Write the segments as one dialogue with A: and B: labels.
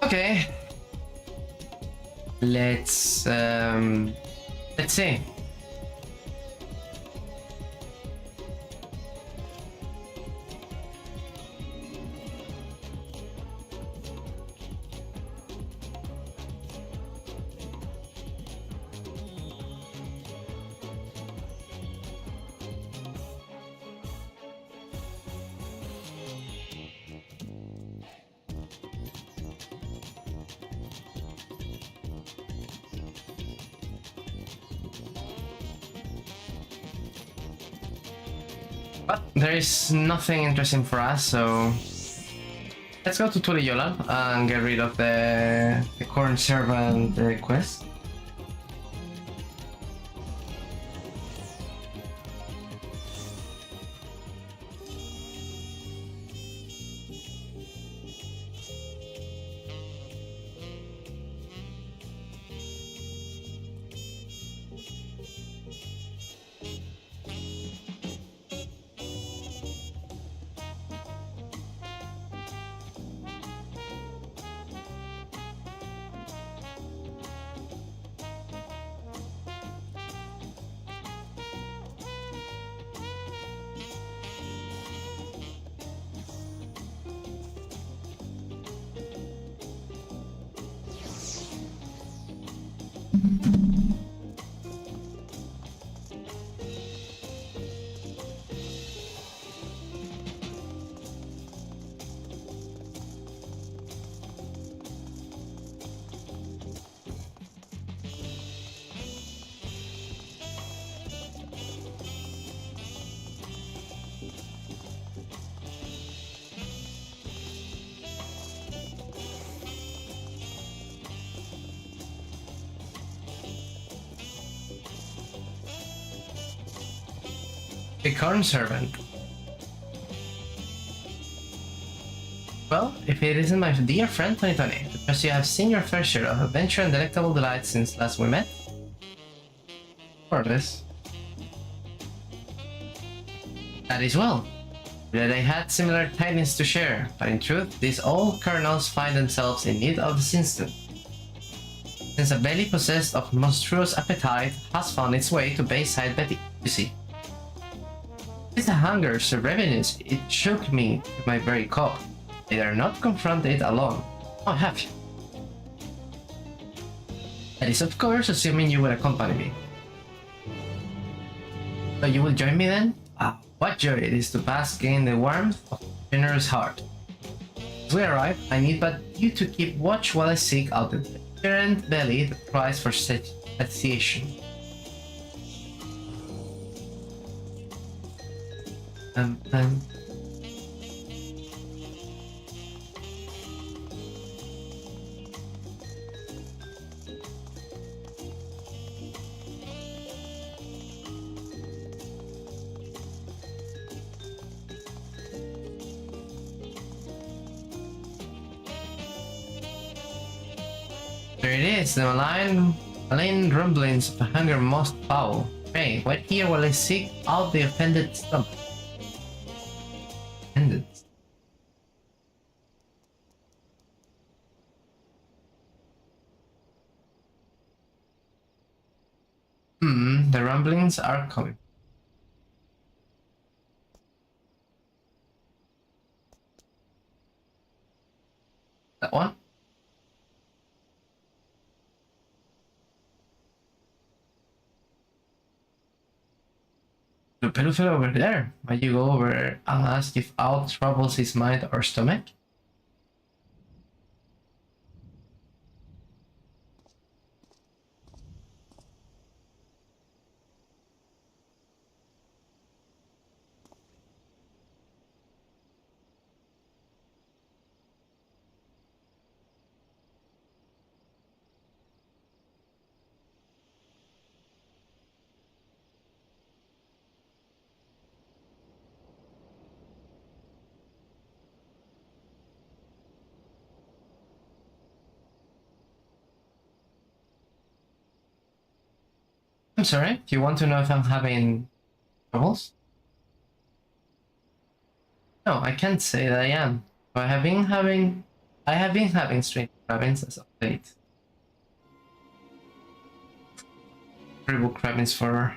A: Okay. Let's see. But there is nothing interesting for us, so let's go to Tuliyola and get rid of the current servant quest. The current servant. Well, if it isn't my dear friend 2020, because you have seen your fair share of adventure and delectable delight since last we met. Or this. That is well. That I had similar tidings to share, but in truth, these old colonels find themselves in need of this instant. Since a belly possessed of monstrous appetite has found its way to Bayside Betty, you see. It's a hunger so ravenous it shook me to my very core. I dare not confront it alone. Oh, have you? That is of course assuming you will accompany me. So you will join me then? Ah, what joy it is to bask in the warmth of a generous heart. As we arrive, I need but you to keep watch while I seek out the errant belly that cries for satiation. um. There it is, the malign rumblings of a hunger most foul. Pray, wait here while I seek out the offended stomach. Offended? The rumblings are coming. That one? The pedophile over there. Might you go over and ask if aught troubles his mind or stomach? I'm sorry, do you want to know if I'm having troubles? No, I can't say that I am. I have been having strange cravings as of late. Terrible cravings for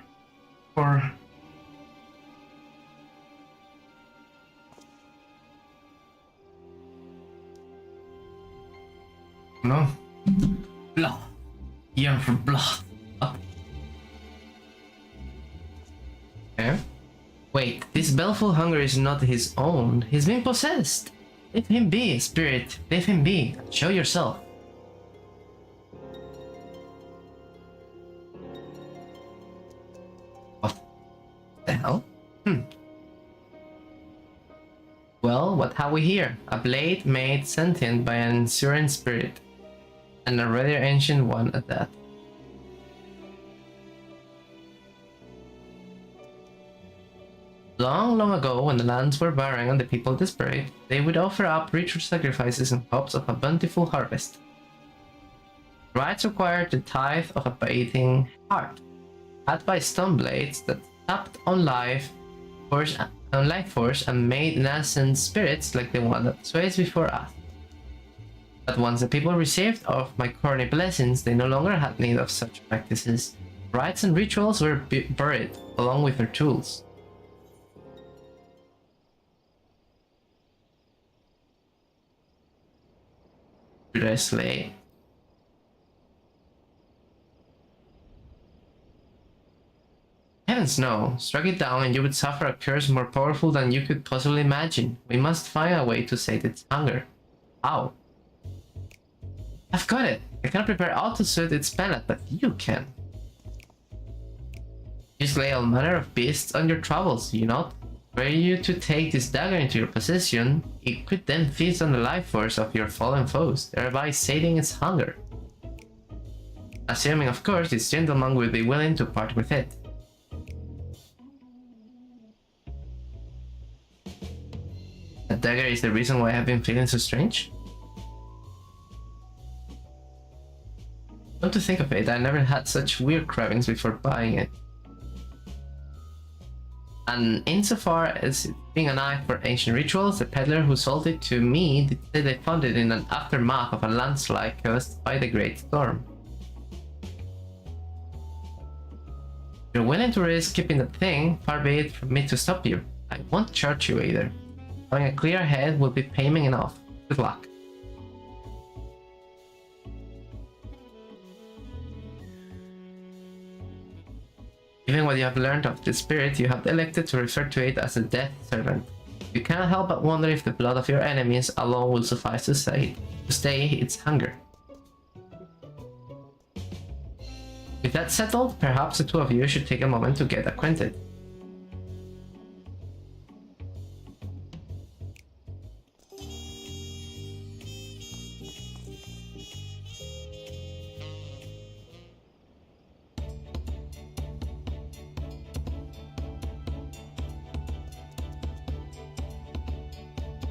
A: no blood. Yearn for blood. Okay. Wait, this baleful hunger is not his own. He's been possessed. Leave him be, spirit. Leave him be. Show yourself. What the hell? Well, what have we here? A blade made sentient by an ensuring spirit. And a rather ancient one at that. Long, long ago, when the lands were barren and the people desperate, they would offer up ritual sacrifices in hopes of a bountiful harvest. Rites required the tithe of a beating heart, had by stone blades that tapped on life force and made nascent spirits like the one that sways before us. But once the people received of my corny blessings, they no longer had need of such practices. Rites and rituals were buried, along with their tools. Should I slay? Heavens no, strike it down and you would suffer a curse more powerful than you could possibly imagine. We must find a way to sate its hunger. How? I've got it! I cannot prepare all to suit its palate, but you can. You slay all manner of beasts on your travels, you not? Were you to take this dagger into your possession, it could then feast on the life force of your fallen foes, thereby sating its hunger. Assuming, of course, this gentleman will be willing to part with it. That dagger is the reason why I've been feeling so strange? Come to think of it, I never had such weird cravings before buying it. And insofar as it being an eye for ancient rituals, the peddler who sold it to me did say they found it in an aftermath of a landslide caused by the Great Storm. If you're willing to risk keeping the thing, far be it from me to stop you. I won't charge you either. Having a clear head will be payment enough. Good luck. Given what you have learned of the spirit, you have elected to refer to it as a death servant. You cannot help but wonder if the blood of your enemies alone will suffice to stay its hunger. With that settled, perhaps the two of you should take a moment to get acquainted.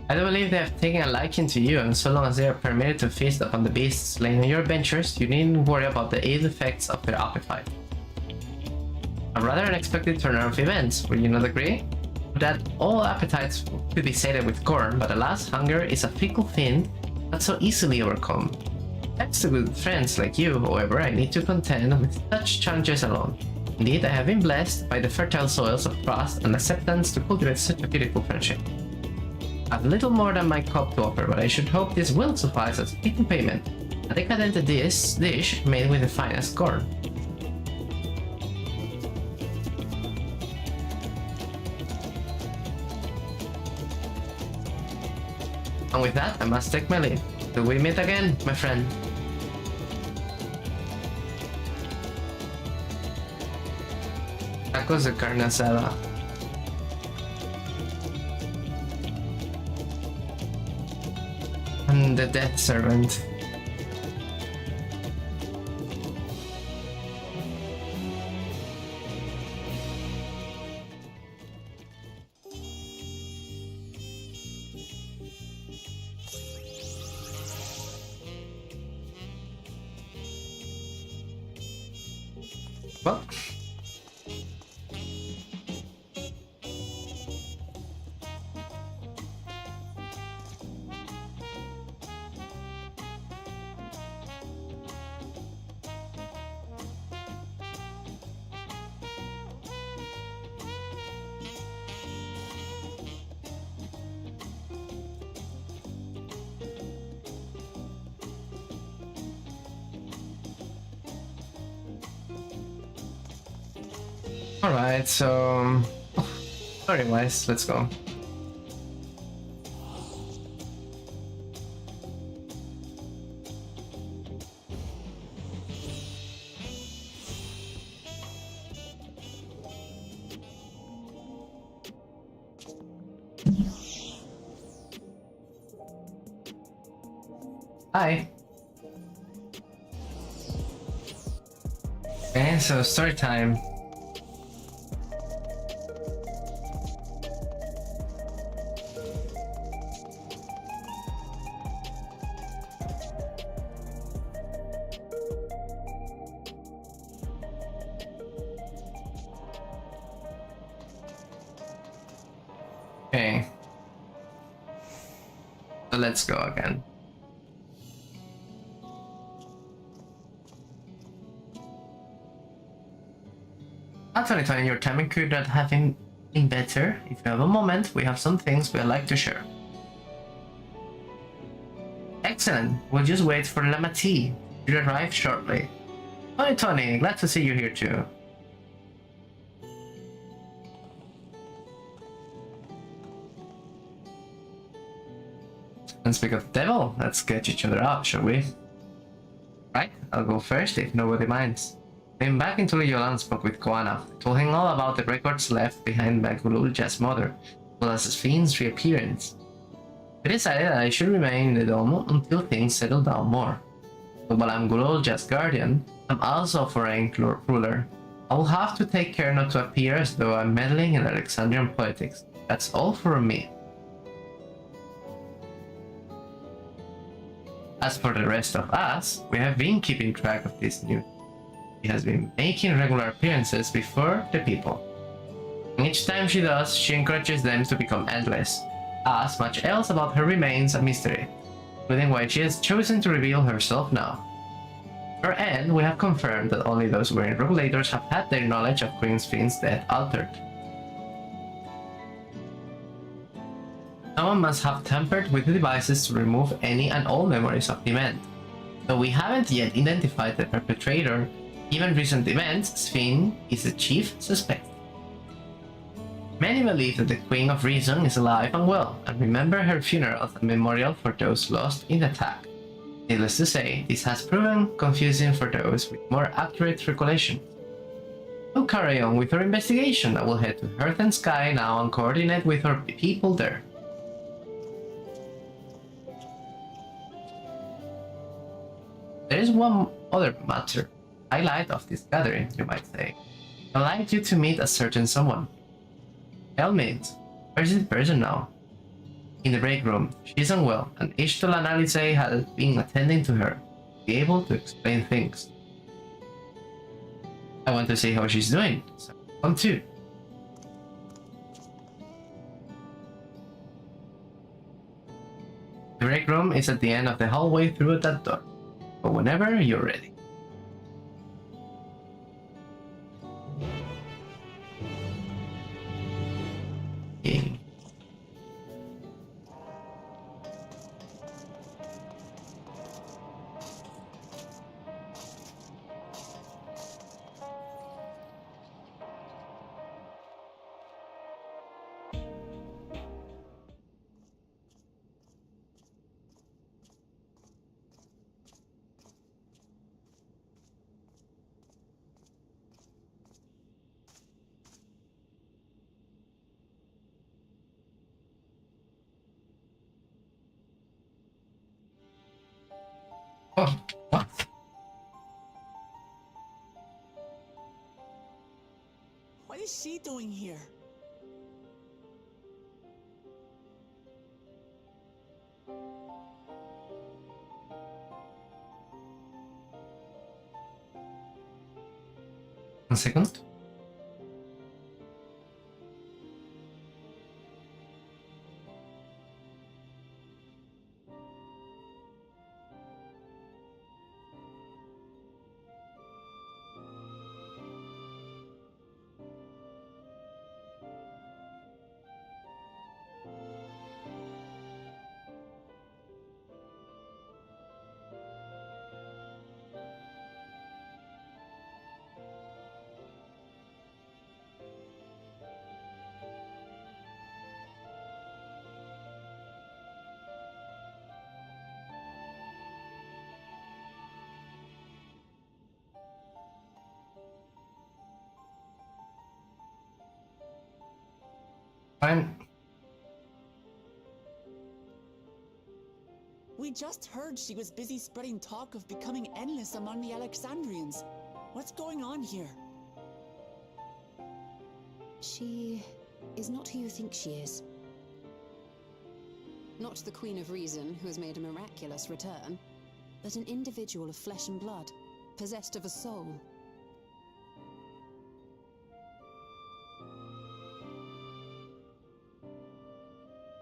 A: I do believe they have taken a liking to you, and so long as they are permitted to feast upon the beasts slain on your adventures, you needn't worry about the ill effects of their appetite. A rather unexpected turn of events, will you not agree? That all appetites could be sated with corn, but alas, hunger is a fickle thing not so easily overcome. Thanks to good friends like you, however, I need to contend with such challenges alone. Indeed, I have been blessed by the fertile soils of trust and acceptance to cultivate such a beautiful friendship. I've little more than my cup to offer, but I should hope this will suffice as fitting payment. A decadent dish made with the finest corn. And with that, I must take my leave. Till we meet again, my friend. Tacos de carne asada. And the death servant. Well, Alright, so story wise, let's go. Hi. Okay, so story time. Okay. So let's go again. At 2020, your timing could not have been better. If you have a moment, we have some things we'd like to share. Excellent. We'll just wait for Lama T to arrive shortly. Hi, Tony. Glad to see you here too. And speak of the devil, let's get each other up, shall we? Right, I'll go first if nobody minds. Came back into Yolan spoke with Koana, told him all about the records left behind by Gululja's mother, as well as Finn's reappearance. We decided that I should remain in the dome until things settle down more. But while I'm Gululja's guardian, I'm also a foreign ruler. I will have to take care not to appear as though I'm meddling in Alexandrian politics. That's all from me. As for the rest of us, we have been keeping track of this news. She has been making regular appearances before the people. And each time she does, she encourages them to become endless. As much else about her remains a mystery, including why she has chosen to reveal herself now. For her end, we have confirmed that only those wearing regulators have had their knowledge of Queen Finn's death altered. Someone must have tampered with the devices to remove any and all memories of the event. Though we haven't yet identified the perpetrator, given recent events, Finn is the chief suspect. Many believe that the Queen of Reason is alive and well, and remember her funeral as a memorial for those lost in the attack. Needless to say, this has proven confusing for those with more accurate recollection. We'll carry on with our investigation. I will head to Earth and Sky now and coordinate with our people there. There is one other matter, highlight of this gathering, you might say. I'd like you to meet a certain someone. Helmut, where's this person now? In the break room, she's unwell, and Ishtola and Alice has been attending to her, to be able to explain things. I want to see how she's doing, so come too. The break room is at the end of the hallway through that door, but whenever you're ready. Okay. Oh, what?
B: What is she doing here?
A: One second. Fine.
B: We just heard she was busy spreading talk of becoming endless among the Alexandrians. What's going on here?
C: She is not who you think she is. Not the Queen of Reason, who has made a miraculous return, but an individual of flesh and blood, possessed of a soul.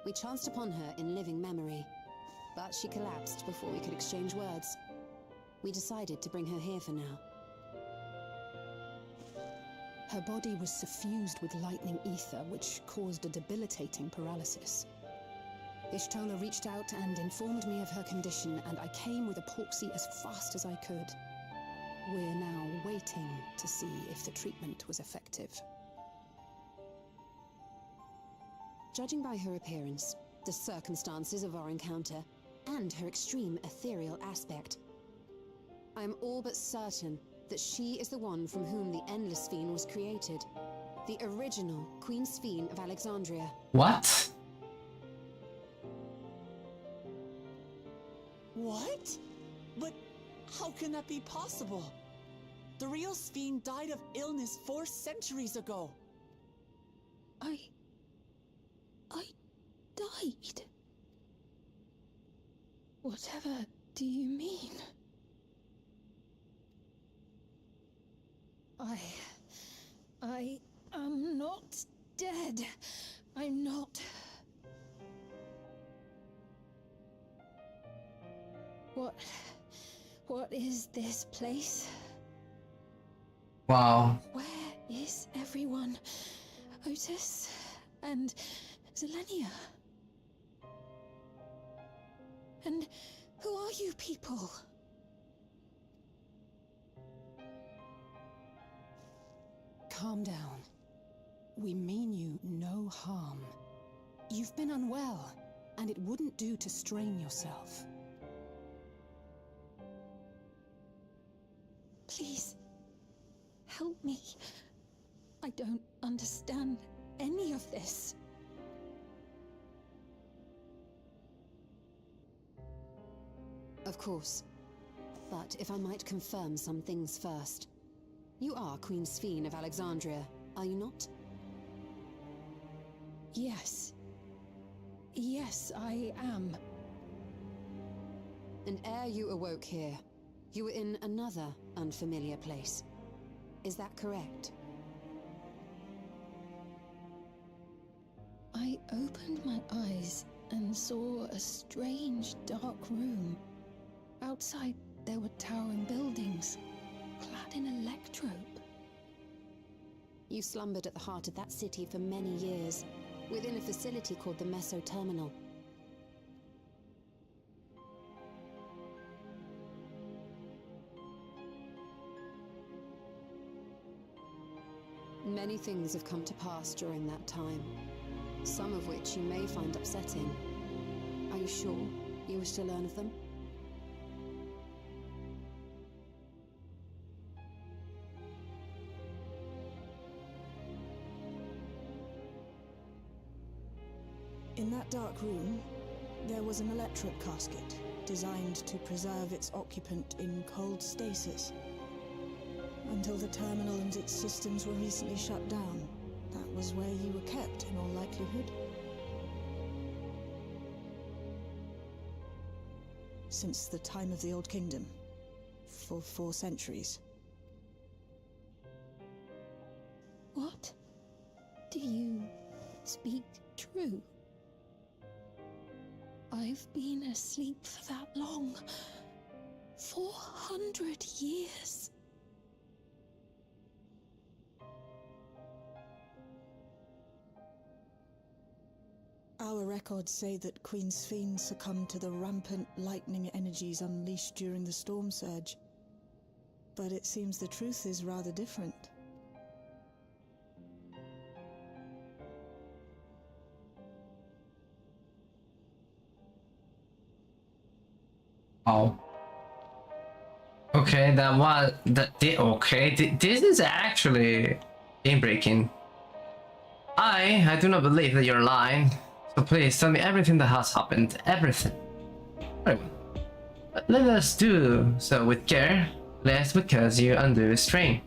C: We chanced upon her in living memory, but she collapsed before we could exchange words. We decided to bring her here for now.
D: Her body was suffused with lightning ether, which caused a debilitating paralysis. Ishtola reached out and informed me of her condition, and I came with a proxy as fast as I could. We're now waiting to see if the treatment was effective.
C: Judging by her appearance, the circumstances of our encounter, and her extreme ethereal aspect, I am all but certain that she is the one from whom the Endless Sphene was created. The original Queen Sphene of Alexandria.
A: What?
B: What? But how can that be possible? The real Sphene died of illness 4 centuries ago.
D: I died. Whatever do you mean? I am not dead. I'm not. What is this place?
A: Wow.
D: Where is everyone? Otis and Zelenia? And who are you people? Calm down. We mean you no harm. You've been unwell, and it wouldn't do to strain yourself. Please, help me. I don't understand any of this.
C: Of course. But if I might confirm some things first. You are Queen Sphene of Alexandria, are you not?
D: Yes. Yes, I am.
C: And ere you awoke here, you were in another unfamiliar place. Is that correct?
D: I opened my eyes and saw a strange, dark room. Outside, there were towering buildings, clad in electrope.
C: You slumbered at the heart of that city for many years, within a facility called the Meso Terminal. Many things have come to pass during that time, some of which you may find upsetting. Are you sure you wish to learn of them?
E: In that dark room, there was an electric casket designed to preserve its occupant in cold stasis. Until the terminal and its systems were recently shut down, that was where you were kept in all likelihood. Since the time of the Old Kingdom, for 4 centuries.
D: What? Do you speak true? I've been asleep for that long. 400 years.
E: Our records say that Queen Sphene succumbed to the rampant lightning energies unleashed during the storm surge. But it seems the truth is rather different.
A: Oh. Okay, that was okay. This is actually game breaking. lie. I do not believe that you're lying. So please tell me everything that has happened. Everything. Very well. But let us do so with care, lest because you undo a strain.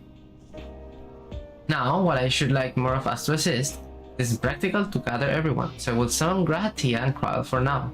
A: Now, what I should like more of us to assist is practical to gather everyone, so I will summon Gratia and Krile for now.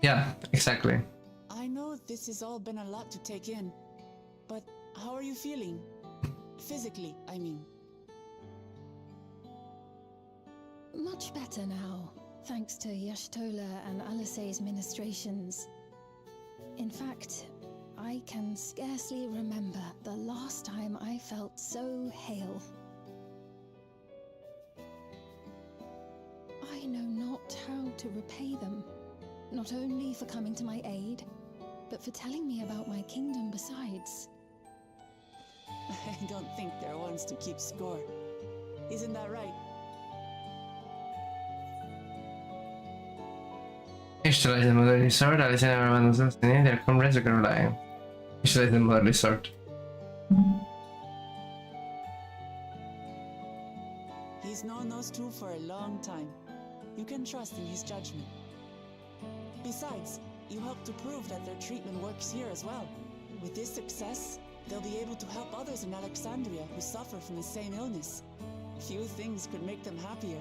A: Yeah, exactly.
B: I know this has all been a lot to take in, but how are you feeling? Physically, I mean.
D: Much better now, thanks to Y'shtola and Alisei's ministrations. In fact, I can scarcely remember the last time I felt so hale. I know not how to repay them, not only for coming to my aid, but for telling me about my kingdom besides.
B: I don't think they're ones to keep score. Isn't that right?
A: Visualize the mother resort, Alice and everyone else in their comrades are relying. Visualize the mother resort.
B: He's known those two for a long time. You can trust in his judgment. Besides, you helped to prove that their treatment works here as well. With this success, they'll be able to help others in Alexandria who suffer from the same illness. Few things could make them happier.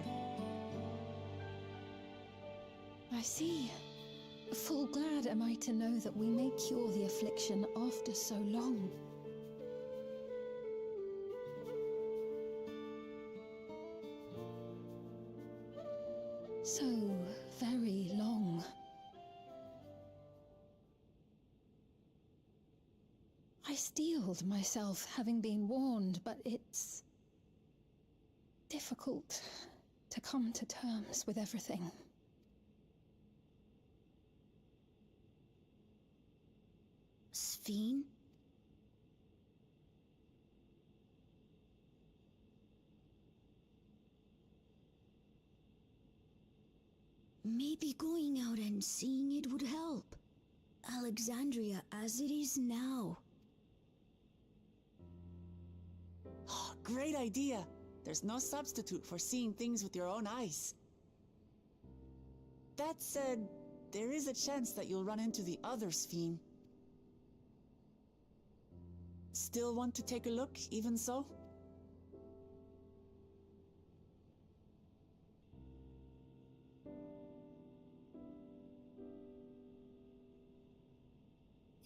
D: I see. Full glad am I to know that we may cure the affliction after so long. So very long. I steeled myself, having been warned, but it's difficult to come to terms with everything.
F: Sphene? Maybe going out and seeing it would help. Alexandria as it is now.
B: Great idea! There's no substitute for seeing things with your own eyes. That said, there is a chance that you'll run into the other Sphene. Still want to take a look, even so?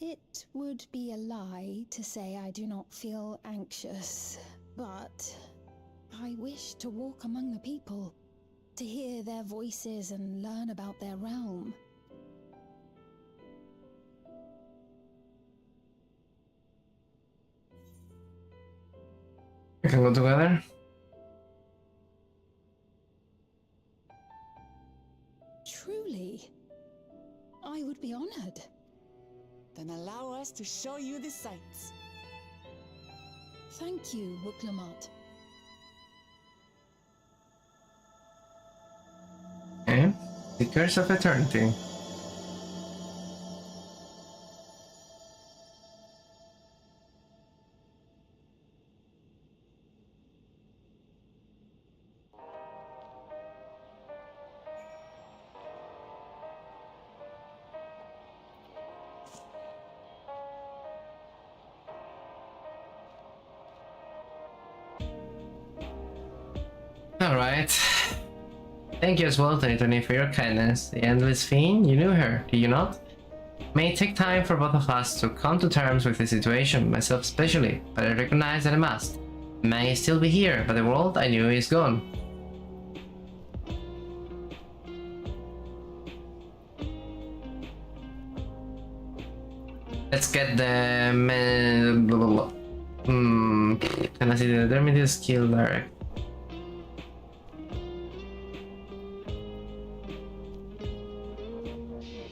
D: It would be a lie to say I do not feel anxious, but I wish to walk among the people, to hear their voices and learn about their realm.
A: We can go together.
D: Truly, I would be honored.
B: Then allow us to show you the sights.
D: Thank you, Wuklamot.
A: Okay. The Curse of Eternity. Alright. Thank you as well, Tony, for your kindness. The Endless Fiend, you knew her, did you not? May take time for both of us to come to terms with the situation, myself especially, but I recognize that I must. I may still be here, but the world I knew is gone. Let's get the... Can I see the Dermitis skill direct?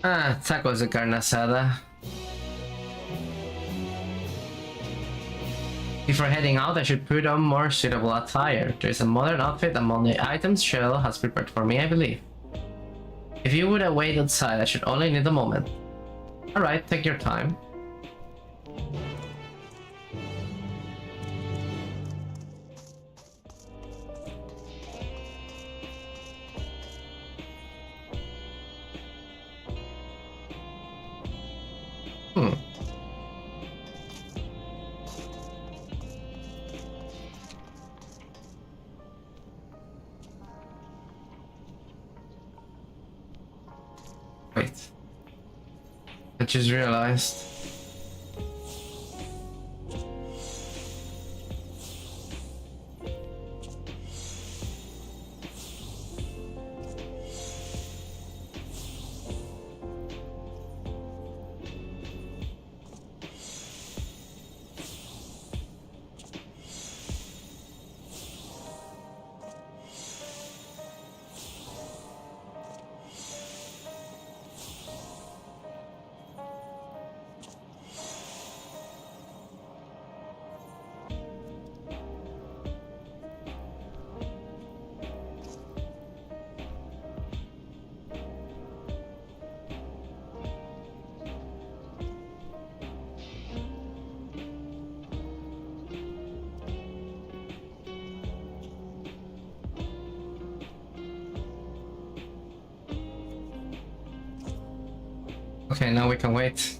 A: Ah, tacos de carne asada. Before heading out, I should put on more suitable attire. There's a modern outfit among the items Cheryl has prepared for me, I believe. If you would wait outside, I should only need a moment. Alright, take your time. Wait. I just realized. Okay, now we can wait.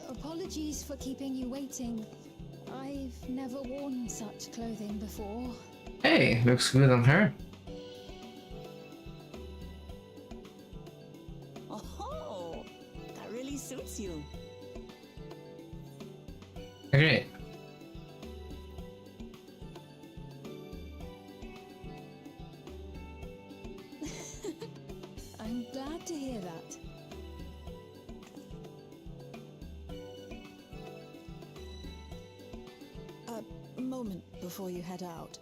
D: Apologies for keeping you waiting. I've never worn such clothing before.
A: Hey, looks good on her.
B: Oh, that really suits you.
A: Great.
D: I'm glad to hear that.
E: A moment before you head out.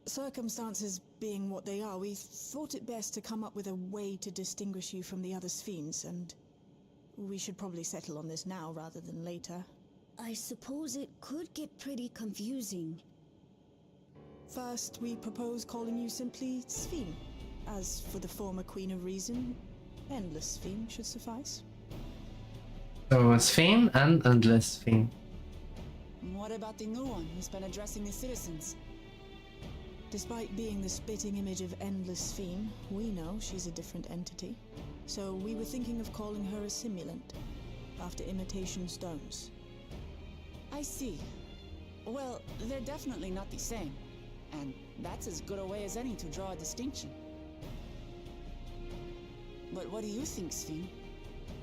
E: Circumstances being what they are, we thought it best to come up with a way to distinguish you from the other Sphenes, and we should probably settle on this now rather than later.
F: I suppose it could get pretty confusing.
E: First, we propose calling you simply Sphene. As for the former Queen of Reason, Endless Sphene should suffice.
A: So Sphene and Endless Sphene.
B: What about the new one who's been addressing the citizens?
E: Despite being the spitting image of Endless Sphene, we know she's a different entity. So we were thinking of calling her a simulant, after imitation stones.
B: I see. Well, they're definitely not the same. And that's as good a way as any to draw a distinction. But what do you think, Sphene?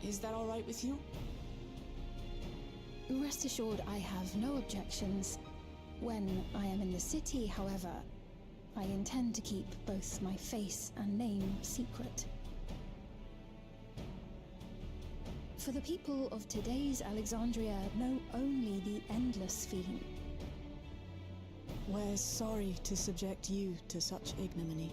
B: Is that all right with you?
D: Rest assured, I have no objections. When I am in the city, however, I intend to keep both my face and name secret. For the people of today's Alexandria know only the Endless Sphene.
E: We're sorry to subject you to such ignominy.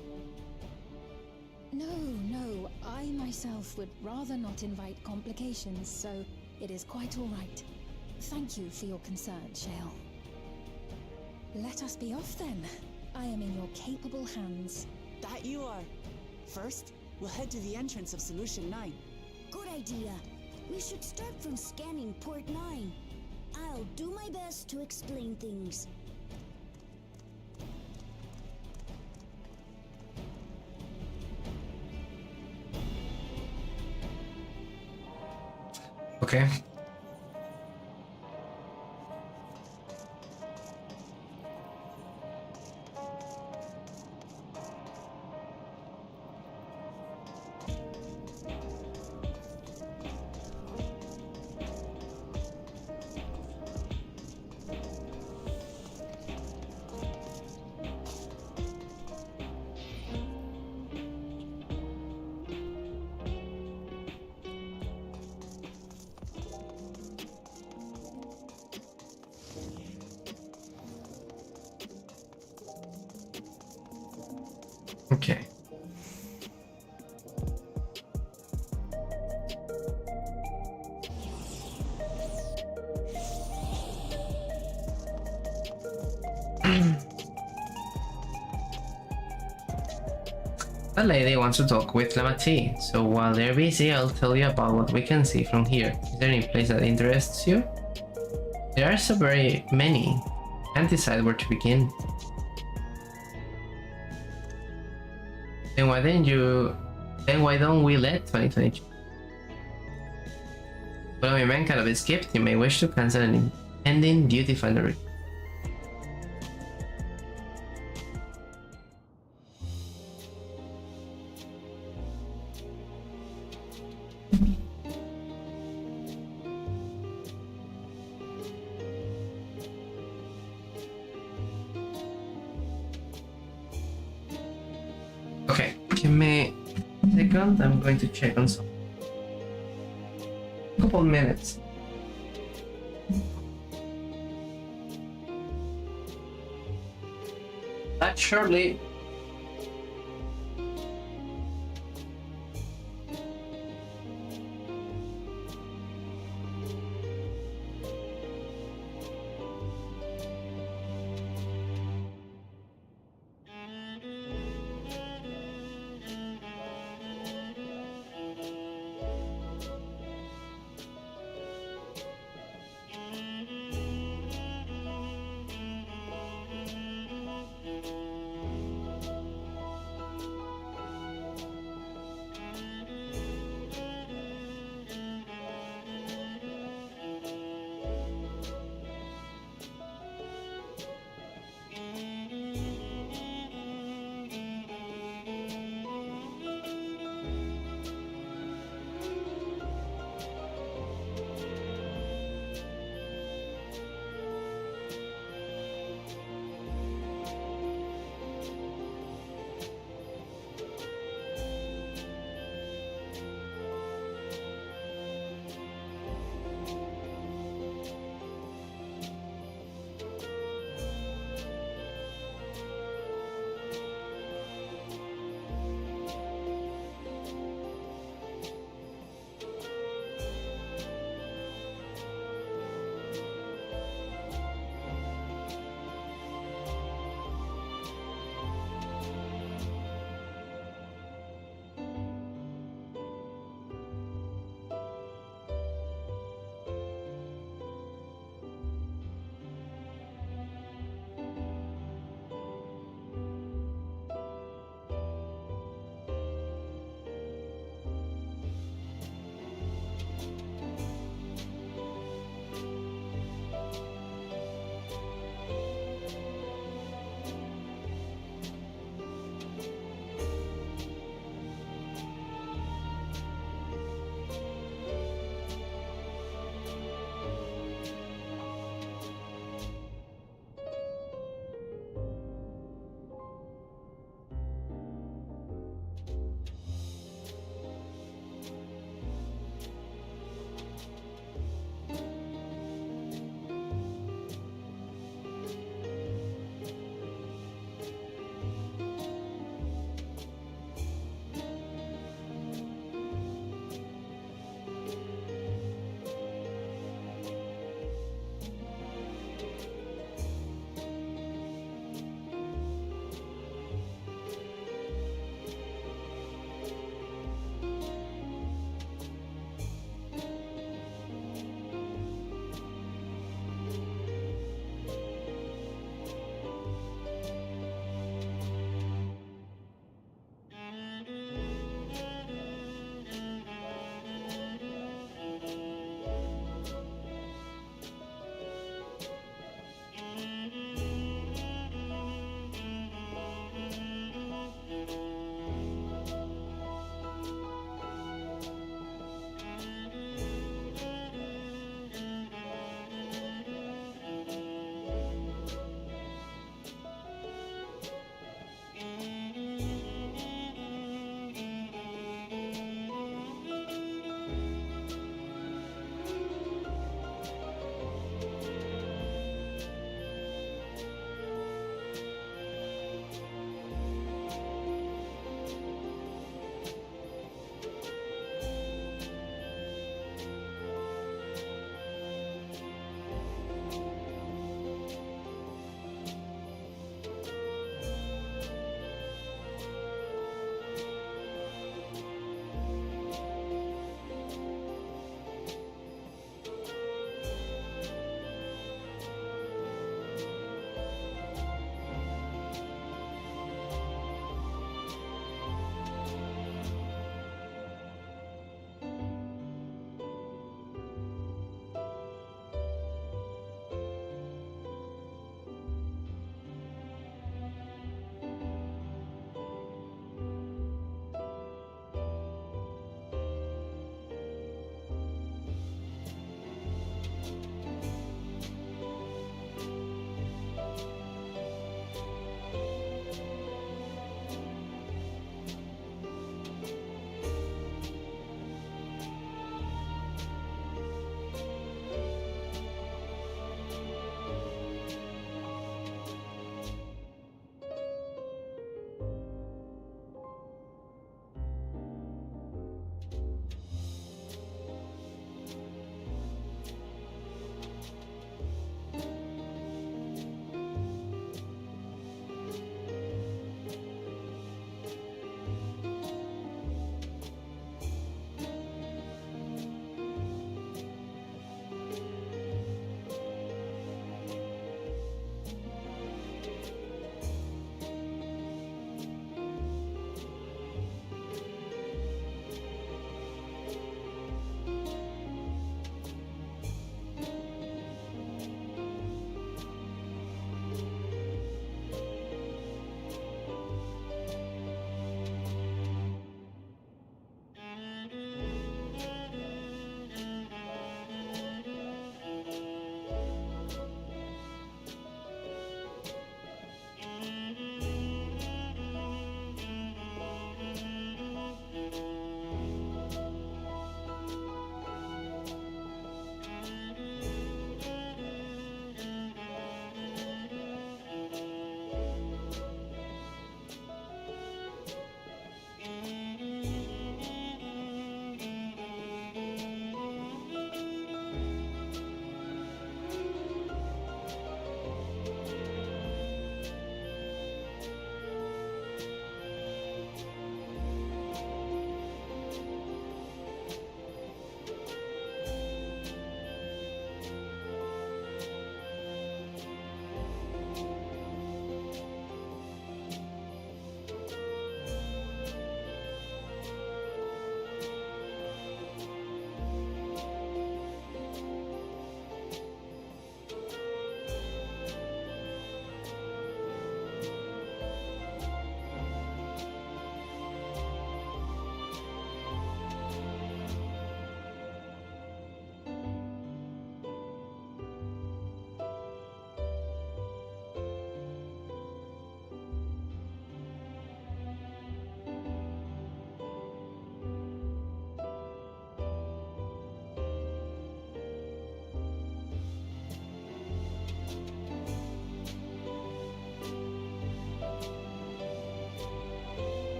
D: No, I myself would rather not invite complications, so it is quite all right. Thank you for your concern, Shale. Let us be off then. I am in your capable hands.
B: That you are. First, we'll head to the entrance of Solution 9.
F: Good idea. We should start from scanning Port 9. I'll do my best to explain things.
A: Okay. Okay. That lady wants to talk with Lamati, so while they're busy, I'll tell you about what we can see from here. Is there any place that interests you? There are so very many. Can't decide where to begin. Then why don't we let 2022? Well, your man kind of escaped. You may wish to cancel an impending duty finder. Okay, give me a second. I'm going to check on some. Couple minutes. That surely.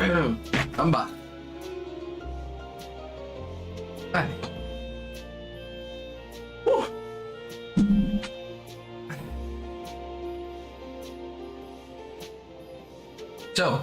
A: I'm back. Hi. Whew. So.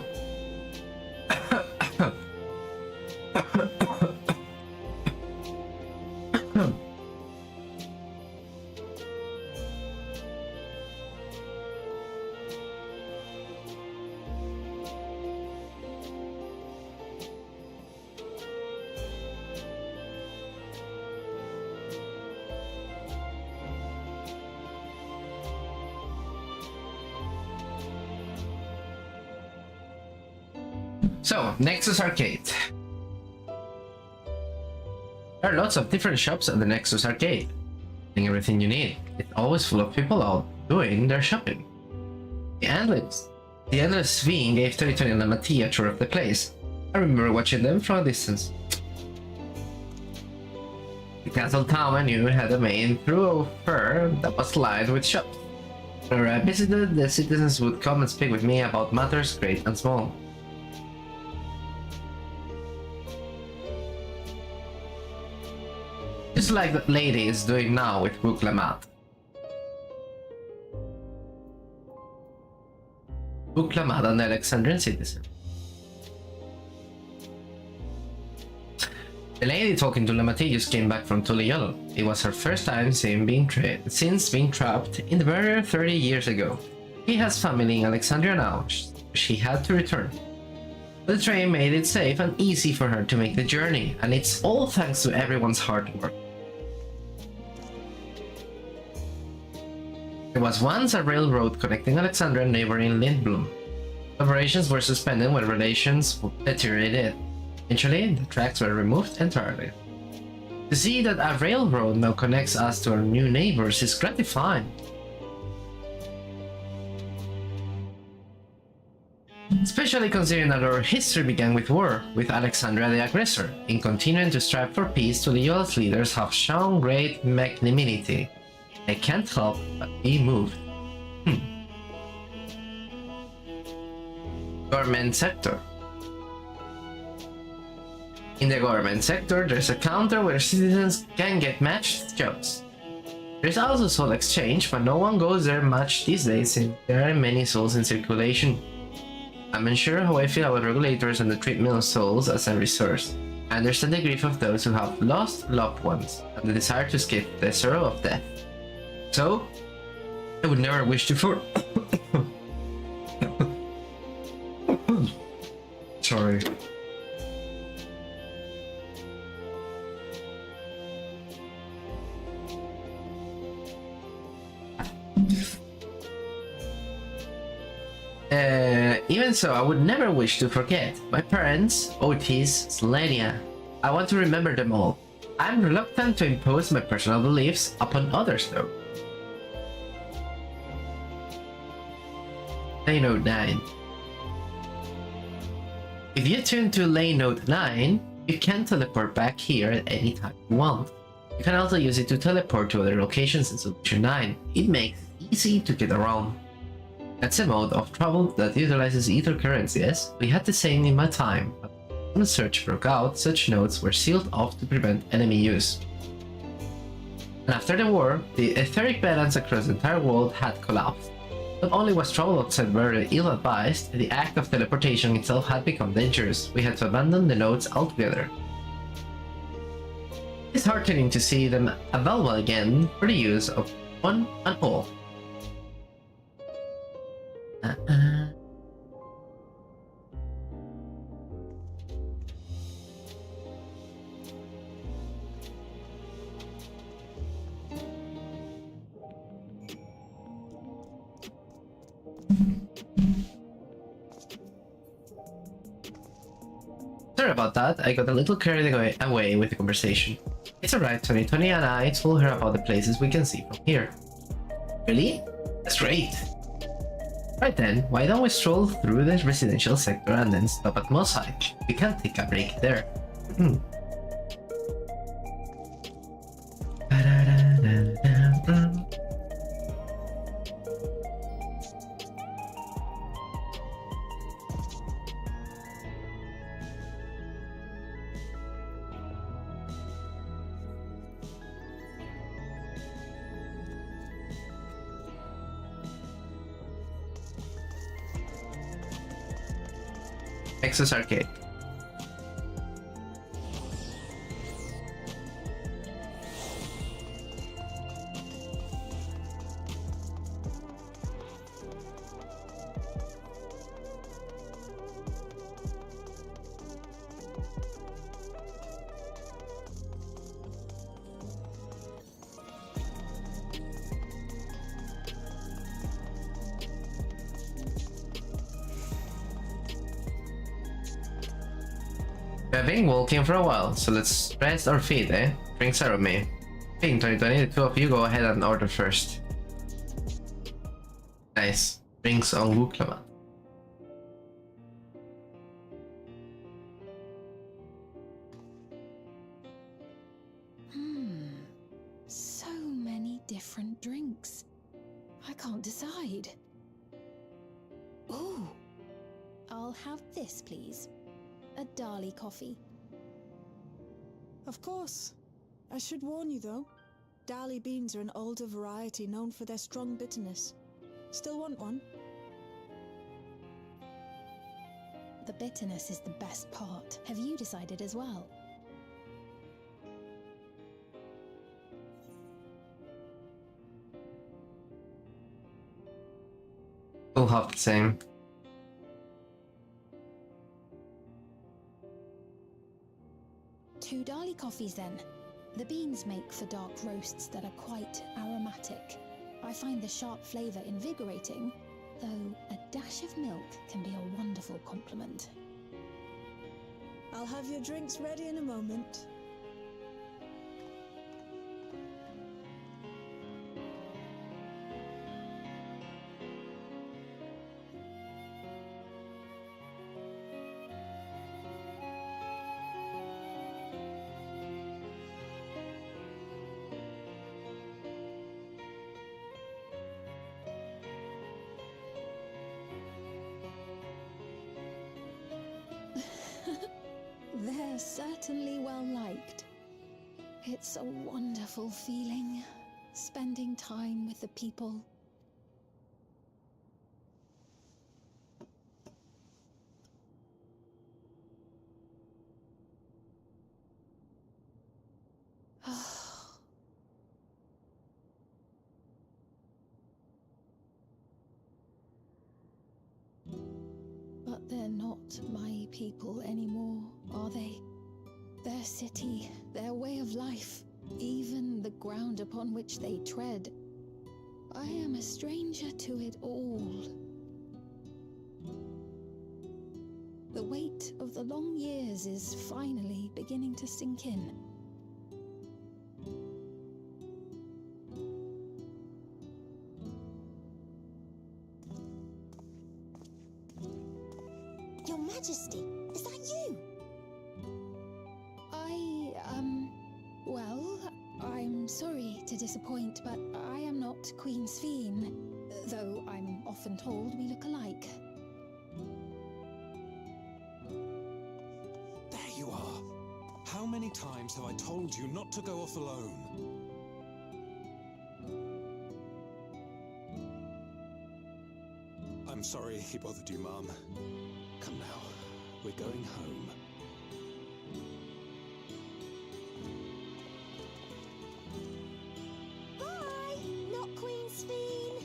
A: So, Nexus Arcade. There are lots of different shops at the Nexus Arcade. Getting everything you need. It's always full of people out doing their shopping. The endless Sveen gave 3020 and Mattia a tour of the place. I remember watching them from a distance. The castle town I knew had a main thoroughfare that was lined with shops. Whenever I visited, the citizens would come and speak with me about matters great and small. Just like that lady is doing now with Book Lamat. Book Lamat, an Alexandrian citizen. The lady talking to Lamati just came back from Tuliol. It was her first time since being trapped in the barrier 30 years ago. He has family in Alexandria now. She had to return. The train made it safe and easy for her to make the journey, and it's all thanks to everyone's hard work. There was once a railroad connecting Alexandria and neighboring Lindblom. Operations were suspended when relations deteriorated. Eventually, the tracks were removed entirely. To see that a railroad now connects us to our new neighbors is gratifying. Especially considering that our history began with war, with Alexandria the aggressor. In continuing to strive for peace, Tuliol's leaders have shown great magnanimity. I can't help but be moved. Government sector. In the government sector, there's a counter where citizens can get matched jobs. There's also soul exchange, but no one goes there much these days since there are many souls in circulation. I'm unsure how I feel about regulators and the treatment of souls as a resource. I understand the grief of those who have lost loved ones and the desire to escape the sorrow of death. So, I would never wish to Sorry. Even so, I would never wish to forget my parents, Otis, Selenia. I want to remember them all. I'm reluctant to impose my personal beliefs upon others, though. Lane Note 9. If you tune to Lane Note 9, you can teleport back here at any time you want. You can also use it to teleport to other locations in Solution 9. It makes it easy to get around. That's a mode of travel that utilizes ether currents, yes? We had the same in my time, but when the search broke out, such nodes were sealed off to prevent enemy use. And after the war, the etheric balance across the entire world had collapsed. Not only was travel outside very ill-advised, the act of teleportation itself had become dangerous. We had to abandon the nodes altogether. It's heartening to see them available again for the use of one and all. Sorry about that, I got a little carried away with the conversation. It's alright, 2020 and I told her about the places we can see from here. Really? That's great! Right then, why don't we stroll through the residential sector and then stop at Moss High? We can take a break there. Nexus Arcade. We've been walking for a while, so let's rest our feet, eh? Drinks are with me. Ping 2020, the two of you go ahead and order first. Nice. Drinks on Wuklama.
D: So many different drinks. I can't decide. Ooh. I'll have this, please. A Dali coffee.
E: Of course. I should warn you though, Dali beans are an older variety known for their strong bitterness. Still want one?
D: The bitterness is the best part. Have you decided as well?
A: We'll have the same.
D: Two Dali coffees then. The beans make for dark roasts that are quite aromatic. I find the sharp flavour invigorating, though a dash of milk can be a wonderful complement.
E: I'll have your drinks ready in a moment.
D: They're certainly well liked. It's a wonderful feeling, spending time with the people. But they're not my people anymore, are they? Their city, their way of life, even the ground upon which they tread. I am a stranger to it all. The weight of the long years is finally beginning to sink in.
F: Your Majesty, is that you?
D: Well, I'm sorry to disappoint, but I am not Queen Sphene, though I'm often told we look alike.
G: There you are. How many times have I told you not to go off alone? I'm sorry he bothered you, Mom. Come now, we're going home.
F: Bye, not Queen Sphene.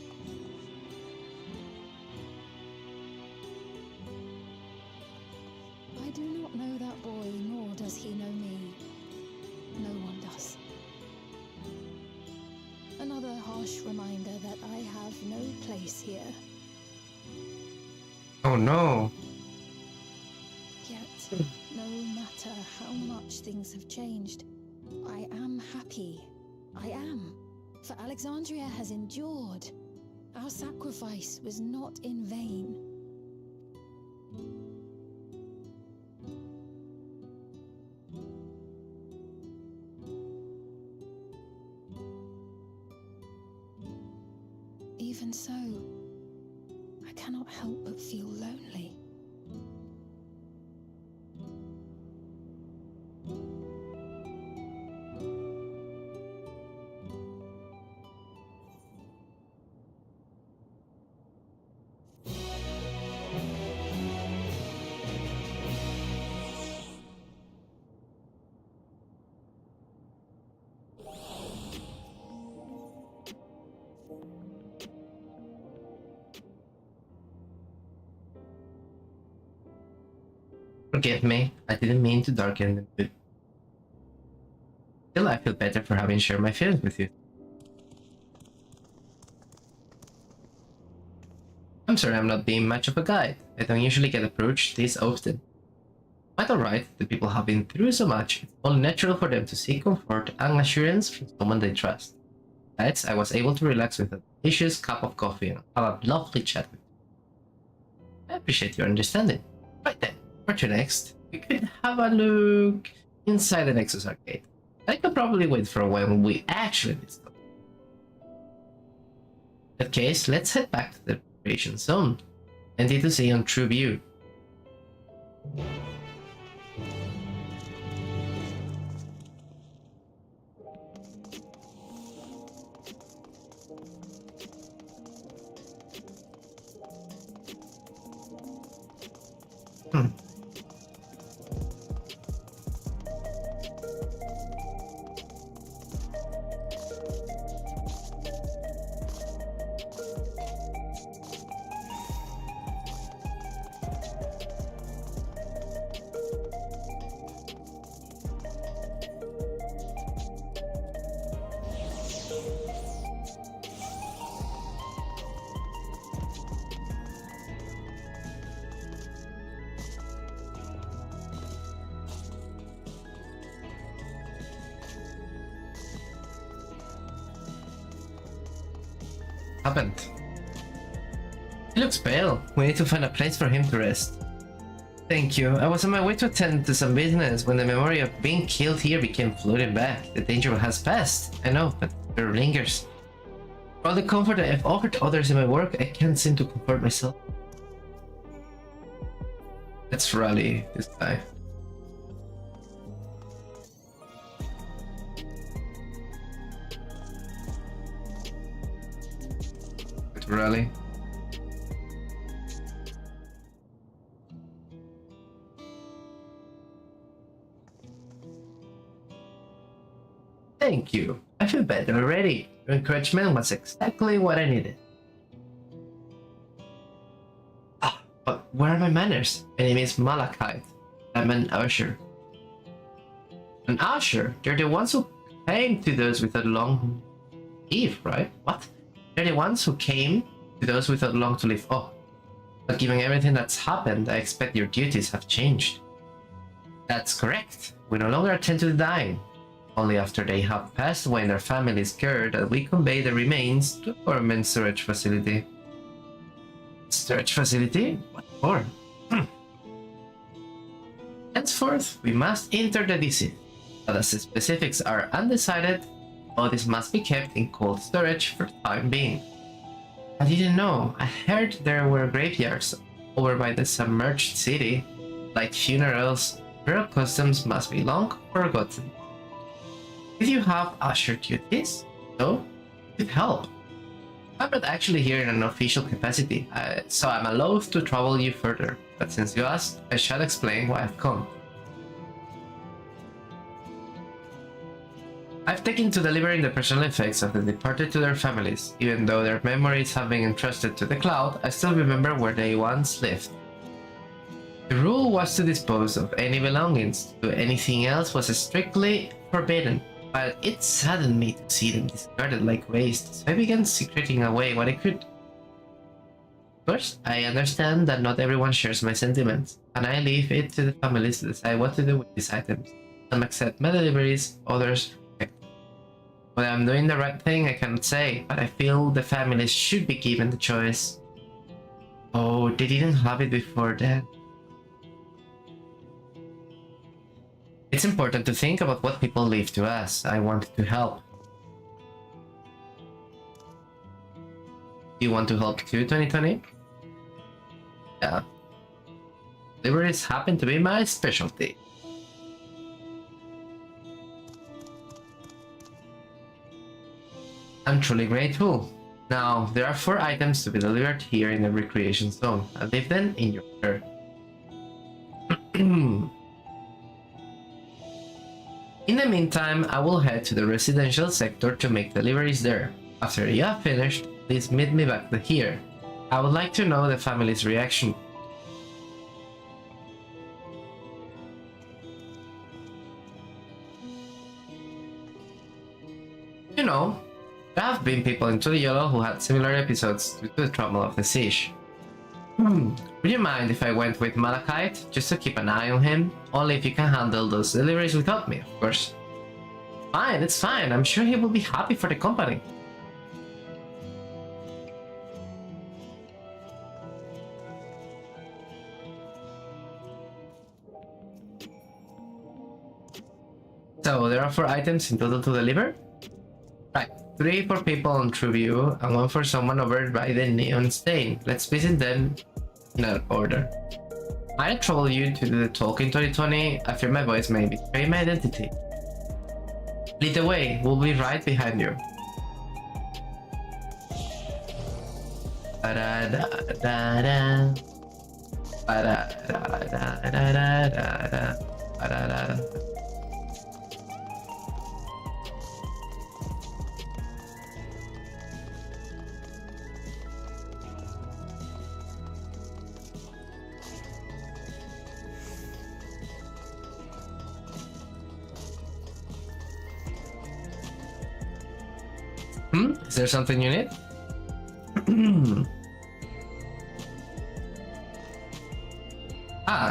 D: I do not know that boy, nor does he know me. No one does. Another harsh reminder that I have no place here.
A: Oh no.
D: Yet, no matter how much things have changed, I am happy. I am. For Alexandria has endured. Our sacrifice was not in vain. Even so, I cannot help but feel lonely.
A: Forgive me, I didn't mean to darken the mood. Still, I feel better for having shared my feelings with you. I'm sorry I'm not being much of a guide. I don't usually get approached this often. Quite alright, the people have been through so much, it's only natural for them to seek comfort and assurance from someone they trust. Besides, I was able to relax with a delicious cup of coffee and have a lovely chat with you. I appreciate your understanding. Right then, for to next, we could have a look inside the Nexus arcade. I could probably wait for when we actually discuss. In that case, let's head back to the recreation zone. Plenty to see on True View. Happened. He looks pale. We need to find a place for him to rest. Thank you. I was on my way to attend to some business when the memory of being killed here became floating back. The danger has passed. I know, but there lingers. For all the comfort I have offered others in my work, I can't seem to comfort myself. Let's rally this guy. Rally. Thank you. I feel better already. Your encouragement was exactly what I needed. Ah, but where are my manners? My name is Malachite. I'm an usher. An usher? They're the ones who came to those without long leave, right? What? They're the ones who came to those without long to live. Oh, but given everything that's happened, I expect your duties have changed. That's correct. We no longer attend to the dying. Only after they have passed away and their families care that we convey the remains to a government storage facility. Storage facility? What for? Henceforth, we must enter the DC. But as the specifics are undecided, bodies must be kept in cold storage for the time being. I didn't know. I heard there were graveyards over by the submerged city. Like funerals, burial customs must be long forgotten. Did you have usher duties? No? With help. I'm not actually here in an official capacity, so I'm loath to trouble you further. But since you asked, I shall explain why I've come. I've taken to delivering the personal effects of the departed to their families. Even though their memories have been entrusted to the cloud, I still remember where they once lived. The rule was to dispose of any belongings. To do anything else was strictly forbidden, but it saddened me to see them discarded like waste, so I began secreting away what I could. Of course, I understand that not everyone shares my sentiments, and I leave it to the families to decide what to do with these items. Some accept my deliveries, others whether I'm doing the right thing, I cannot say, but I feel the families should be given the choice. Oh, they didn't have it before that. It's important to think about what people leave to us. I wanted to help. Do you want to help too, 2020? Yeah. Deliveries happen to be my specialty. I'm truly grateful. Now, there are 4 items to be delivered here in the recreation zone. I'll leave them in your care. In the meantime, I will head to the residential sector to make deliveries there. After you have finished, please meet me back here. I would like to know the family's reaction. know, there have been people in Tuliyola who had similar episodes due to the trauma of the siege. Would you mind if I went with Malachite, just to keep an eye on him? Only if you can handle those deliveries without me, of course. Fine, it's fine. I'm sure he will be happy for the company. So there are 4 items in total to deliver? Right, 3 for people on TrueView and 1 for someone over by the Neon Stain. Let's visit them in that order. Might I trouble you to do the talk in 2020? I fear my voice may betray my identity. Lead the way, we'll be right behind you. Ba-da-da-da-da. Ba-da-da-da-da-da-da. Ba-da-da. Is there something you need?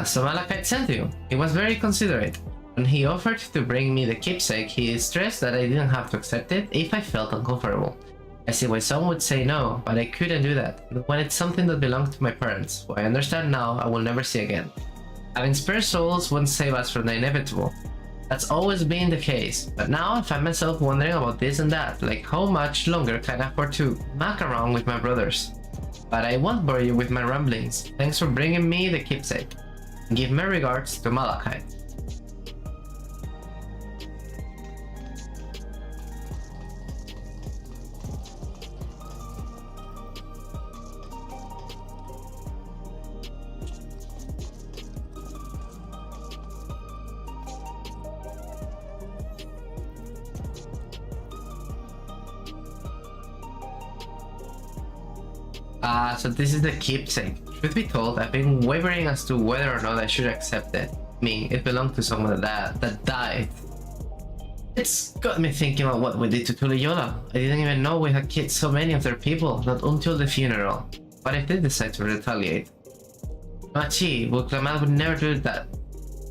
A: So Malachite sent you. He was very considerate. When he offered to bring me the keepsake, he stressed that I didn't have to accept it if I felt uncomfortable. I see why some would say no, but I couldn't do that. When it's something that belonged to my parents, who I understand now I will never see again. Having spare souls won't save us from the inevitable. That's always been the case, but now I find myself wondering about this and that, like how much longer can I afford to muck around with my brothers? But I won't bore you with my ramblings. Thanks for bringing me the keepsake. Give my regards to Malachite. So this is the keepsake. Truth be told, I've been wavering as to whether or not I should accept it. I mean, it belonged to someone that died. It's got me thinking about what we did to Tuliyola. I didn't even know we had killed so many of their people, not until the funeral. But I did decide to retaliate. Machi, Wuklamal would never do that.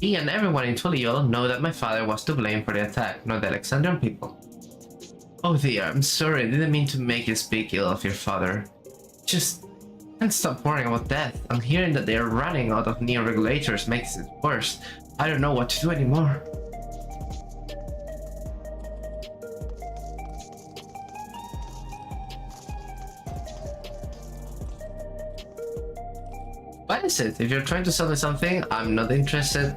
A: He and everyone in Tuliyola know that my father was to blame for the attack, not the Alexandrian people. Oh dear, I'm sorry, I didn't mean to make you speak ill of your father. Just can't stop worrying about death, and hearing that they are running out of Neon regulators makes it worse. I don't know what to do anymore. What is it? If you're trying to sell me something, I'm not interested.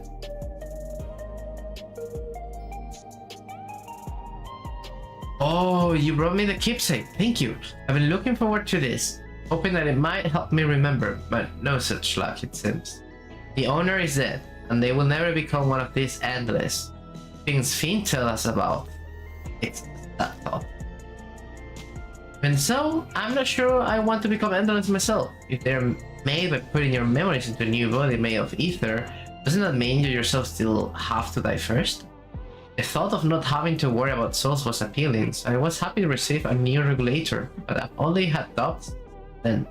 A: Oh, you brought me the keepsake. Thank you. I've been looking forward to this, hoping that it might help me remember, but no such luck, it seems. The owner is dead, and they will never become one of these endless things Fiend tell us about. It's that thought. And so, I'm not sure I want to become endless myself. If they're made by putting your memories into a new body made of ether, doesn't that mean you yourself still have to die first? The thought of not having to worry about souls was appealing, so I was happy to receive a new regulator, but I've only had doubts. Then,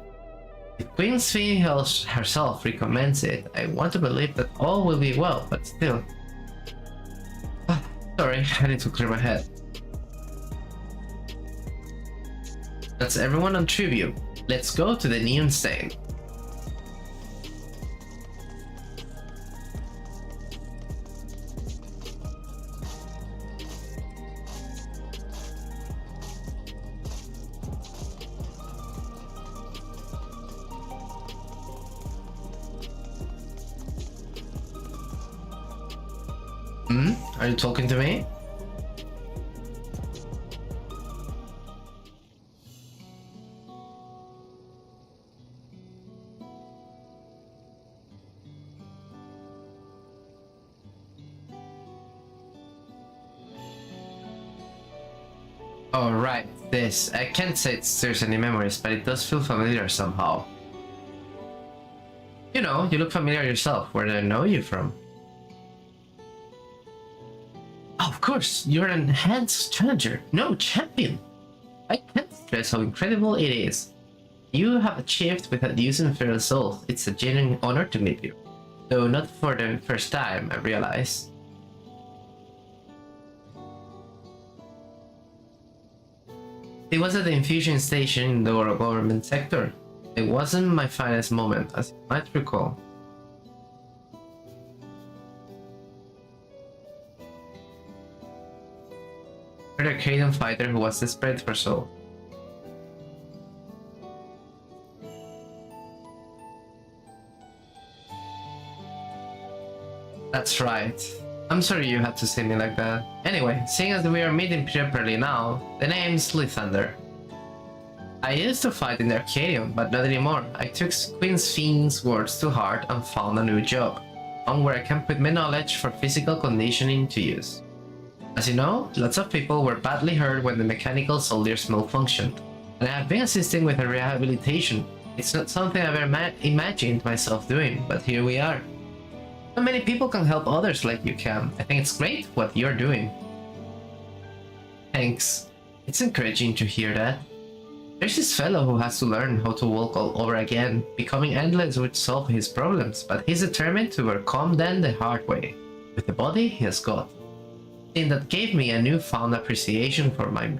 A: if Queen Sphinx herself recommends it, I want to believe that all will be well, but still. Sorry, I need to clear my head. That's everyone on TrueView. Let's go to the Neon Stain. Are you talking to me? Oh, right, this. I can't say it stirs any memories, but it does feel familiar somehow. You know, you look familiar yourself. Where do I know you from? Oh, Of course, you're an enhanced challenger, no champion. I can't stress how incredible it is. You have achieved without using Feral Soul. It's a genuine honor to meet you. Though not for the first time, I realize. It was at the infusion station in the government sector. It wasn't my finest moment, as you might recall. You're the Arcadian fighter who was desperate for soul. That's right. I'm sorry you had to say me like that. Anyway, seeing as we are meeting properly now, the name's Lithander. I used to fight in the Arcadium, but not anymore. I took Queen Fiend's words to heart and found a new job. One where I can put my knowledge for physical conditioning to use. As you know, lots of people were badly hurt when the mechanical soldiers malfunctioned, and I have been assisting with their rehabilitation. It's not something I've ever imagined myself doing, but here we are. Not many people can help others like you can. I think it's great what you're doing. Thanks. It's encouraging to hear that. There's this fellow who has to learn how to walk all over again. Becoming endless would solve his problems, but he's determined to overcome them the hard way, with the body he has got. Thing that gave me a newfound appreciation for my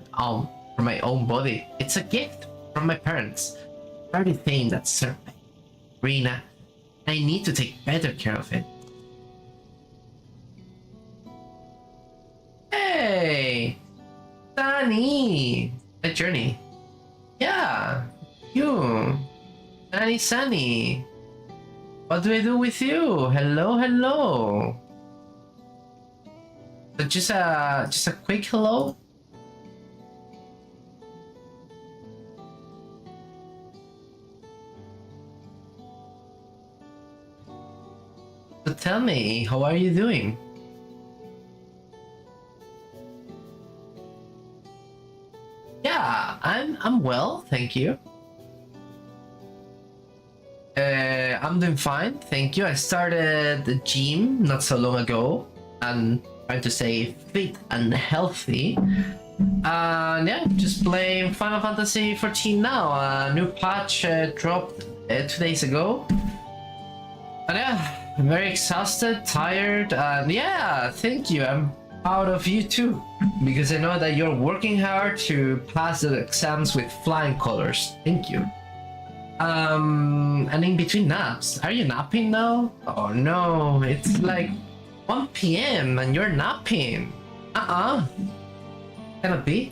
A: own body. It's a gift from my parents. Very thing that served me. Rena, I need to take better care of it. Hey! Sunny! A journey. Yeah, you. Sunny. What do I do with you? Hello, hello. So just a quick hello? So tell me, how are you doing? Yeah, I'm well, thank you. I'm doing fine, thank you. I started the gym not so long ago, and trying to stay fit and healthy. Yeah, just playing Final Fantasy 14 now. A new patch dropped 2 days ago. And yeah, I'm very exhausted, tired, and yeah, thank you. I'm proud of you too, because I know that you're working hard to pass the exams with flying colors. Thank you. And in between naps, are you napping now? Oh no, it's like 1 p.m. and you're napping. Cannot be.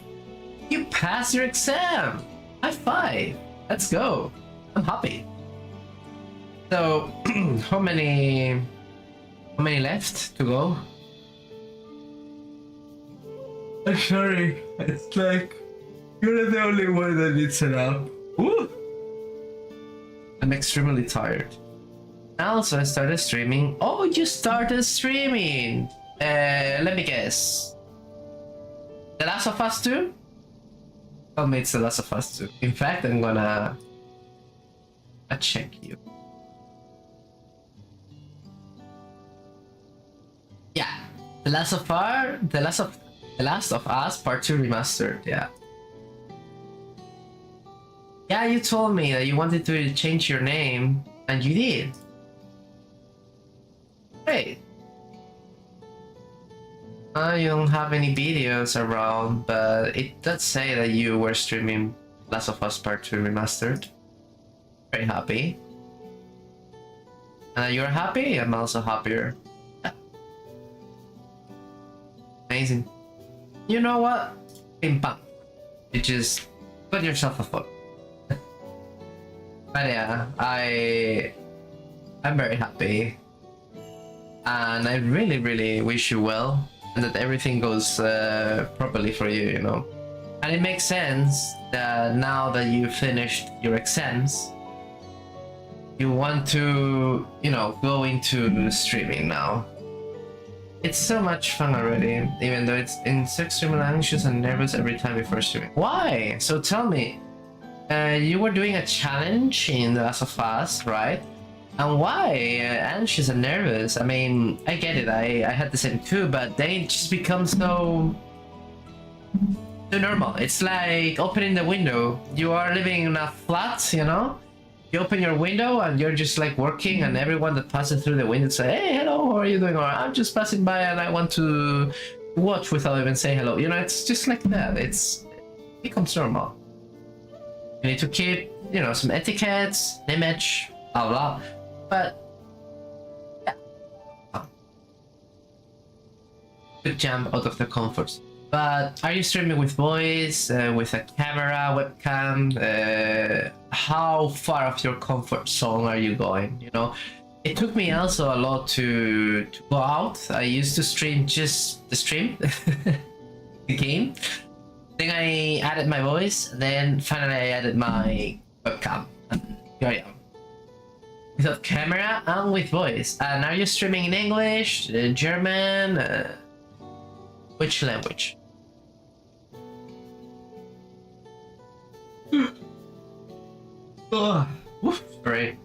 A: You passed your exam. High five. Let's go. I'm happy. So, how many left to go? I'm sorry. It's like you're the only one that needs a nap. Woo! I'm extremely tired. Also, I started streaming. Oh, you started streaming! Let me guess. The Last of Us 2? Tell me it's The Last of Us 2. In fact, I'm gonna check you. Yeah, The Last of Us Part 2 Remastered, yeah. Yeah, you told me that you wanted to change your name, and you did. Great. You don't have any videos around, but it does say that you were streaming Last of Us Part 2 Remastered. Very happy. You're happy? I'm also happier. Yeah. Amazing. You know what? Pim pam. You just put yourself a foot. But yeah, I'm very happy. And I really, really wish you well, and that everything goes properly for you, you know. And it makes sense that now that you finished your exams, you want to, you know, go into streaming now. It's so much fun already, even though it's extremely anxious and nervous every time before streaming. Why? So tell me, you were doing a challenge in The Last of Us, right? And why? Anxious and nervous. I mean, I get it. I had the same too, but then it just becomes so normal. It's like opening the window. You are living in a flat, you know? You open your window and you're just like working, and everyone that passes through the window say, "Hey, hello, how are you doing?" Or "I'm just passing by and I want to watch," without even saying hello. You know, it's just like that. It becomes normal. You need to keep, you know, some etiquettes, image, blah blah. But yeah, could jump out of the comfort zone. But are you streaming with voice, with a camera, webcam? How far off your comfort zone are you going? You know, it took me also a lot to go out. I used to stream just the stream, the game. Then I added my voice. Then finally I added my webcam. And here I am. Without camera and with voice. And are you streaming in English, German? Which language? Oh, woof, sorry.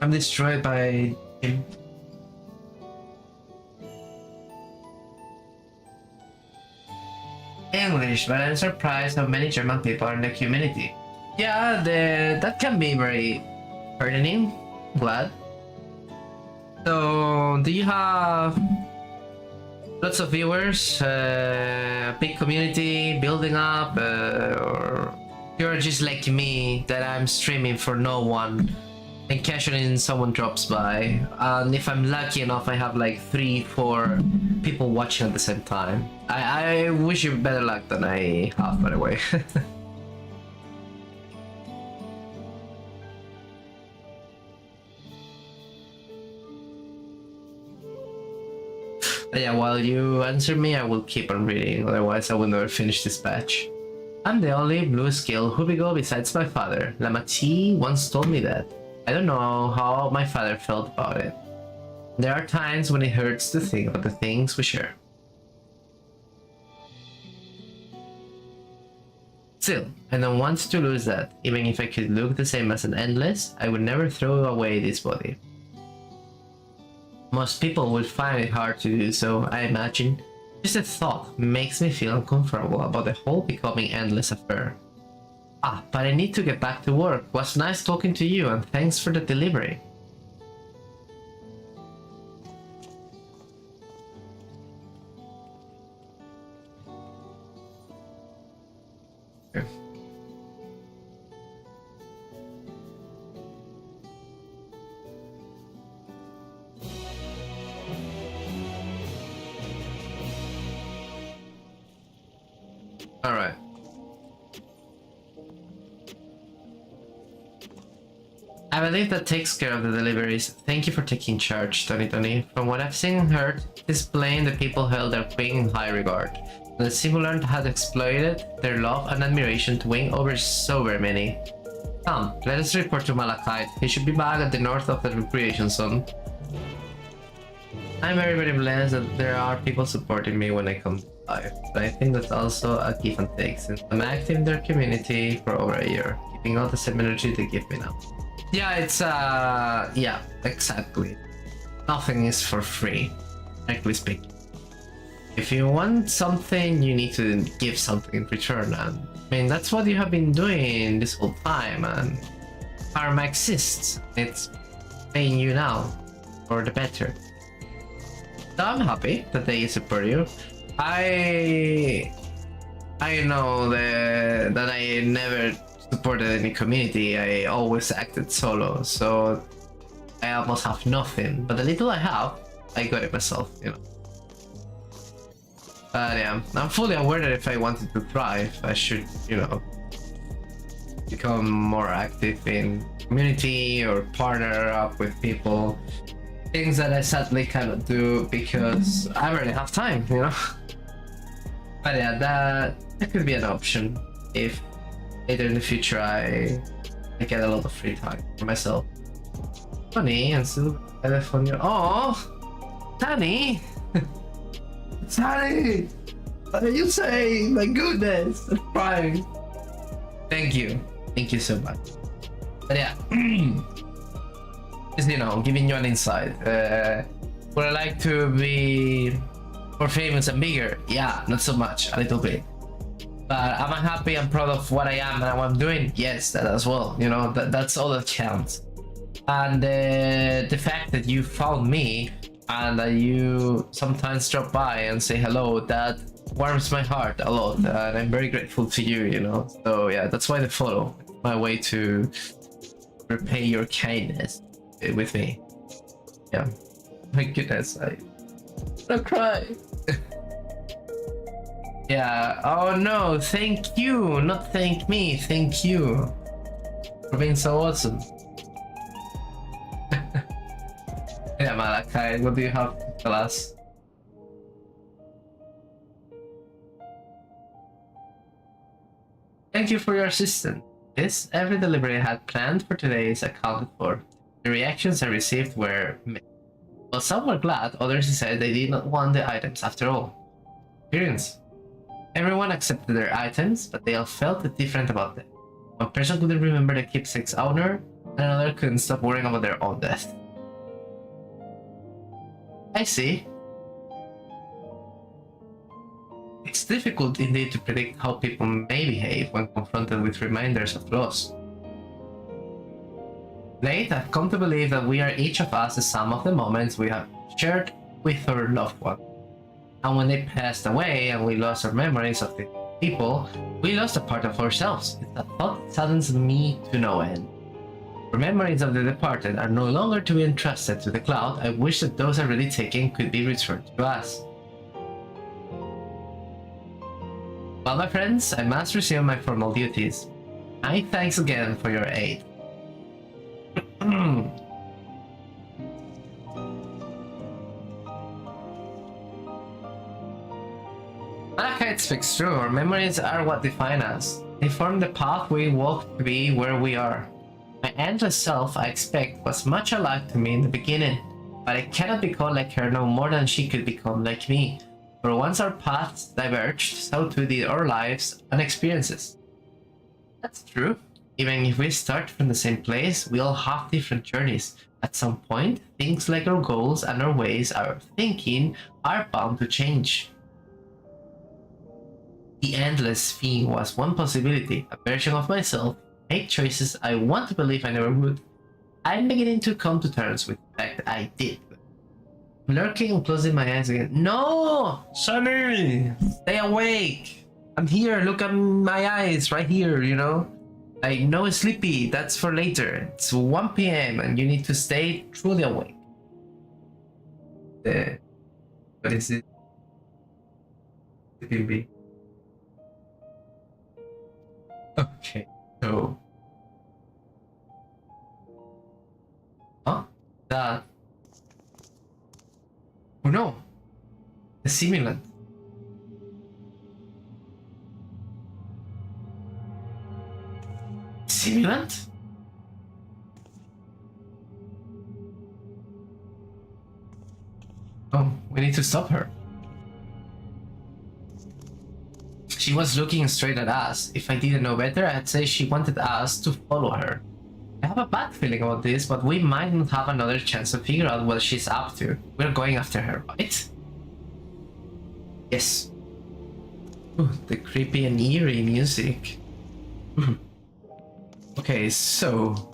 A: I'm destroyed by him. English, but I'm surprised how many German people are in the community. Yeah, that can be very heartening. Glad. So, do you have lots of viewers, big community building up, or you're just like me that I'm streaming for no one and casually someone drops by, and if I'm lucky enough I have like 3-4 people watching at the same time. I wish you better luck than I have, by the way. Yeah, while you answer me, I will keep on reading, otherwise I will never finish this batch. I'm the only blue skill Hubigo besides my father. Lamati once told me that. I don't know how my father felt about it. There are times when it hurts to think about the things we share. Still, I don't want to lose that. Even if I could look the same as an endless, I would never throw away this body. Most people would find it hard to do so, I imagine. Just the thought makes me feel uncomfortable about the whole becoming endless affair. Ah, but I need to get back to work. Was nice talking to you, and thanks for the delivery. Okay. All right. I believe that takes care of the deliveries. Thank you for taking charge, Tony. From what I've seen and heard, this plane the people held their queen in high regard. The simulant had exploited their love and admiration to win over so very many. Come, let us report to Malachite. He should be back at the north of the recreation zone. I'm very blessed that there are people supporting me when I come to life, but I think that's also a give and take since I'm active in their community for over a year, keeping all the same energy they give me now. Yeah, it's yeah, exactly. Nothing is for free, frankly speaking. If you want something, you need to give something in return, and I mean, that's what you have been doing this whole time, and karma exists. It's paying you now, for the better. So I'm happy that they support you. I know that I never supported any community. I always acted solo, so I almost have nothing. But the little I have, I got it myself, you know. But yeah, I'm fully aware that if I wanted to thrive, I should, you know, become more active in community or partner up with people. Things that I sadly cannot do because I rarely have time, you know. But yeah, that could be an option if later in the future I get a lot of free time for myself. Funny and still telephone you. Oh, Tani! Tani! What are you saying? My goodness, I'm crying. Thank you. Thank you so much. But yeah, just, giving you an insight. Would I like to be more famous and bigger? Yeah, not so much, a little bit. But am I happy and proud of what I am and what I'm doing? Yes, that as well. That's all that counts. And the fact that you found me and that you sometimes drop by and say hello, that warms my heart a lot. And I'm very grateful to you, So yeah, that's why the follow. My way to repay your kindness with me. Yeah. My goodness, I'll cry. Yeah. Oh no, thank you. Not thank me. Thank you for being so awesome. Yeah, Malachi, what do you have to tell us? Thank you for your assistance. Yes, every delivery I had planned for today is accounted for. The reactions I received were mixed. While some were glad, others decided they did not want the items after all. Experience. Everyone accepted their items, but they all felt different about them. One person couldn't remember the keepsake's owner, and another couldn't stop worrying about their own death. I see. It's difficult indeed to predict how people may behave when confronted with reminders of loss. Late, I've come to believe that we are each of us the sum of the moments we have shared with our loved one. And when they passed away and we lost our memories of the people, we lost a part of ourselves. It's a thought that saddens me to no end. For memories of the departed are no longer to be entrusted to the cloud. I wish that those already taken could be returned to us. Well, my friends, I must resume my formal duties. My thanks again for your aid. Malachite speaks true. Our memories are what define us. They form the path we walk to be where we are. My endless self, I expect, was much alike to me in the beginning, but I cannot become like her no more than she could become like me. For once our paths diverged, so too did our lives and experiences. That's true. Even if we start from the same place, we all have different journeys. At some point, things like our goals and our ways of thinking are bound to change. The endless thing was one possibility, a version of myself, make choices I want to believe I never would. I'm beginning to come to terms with the fact that I did. Lurking and closing my eyes again. No! Sunny! Stay awake! I'm here, look at my eyes right here, Like, no sleepy, that's for later. It's 1 p.m. and you need to stay truly awake. What is it? Sleeping bee. Okay, so... Huh? That... Oh no! The simulant. Simulant? Oh, we need to stop her. She was looking straight at us. If I didn't know better, I'd say she wanted us to follow her. I have a bad feeling about this, but we might not have another chance to figure out what she's up to. We're going after her, right? Yes. Ooh, the creepy and eerie music. Okay, so...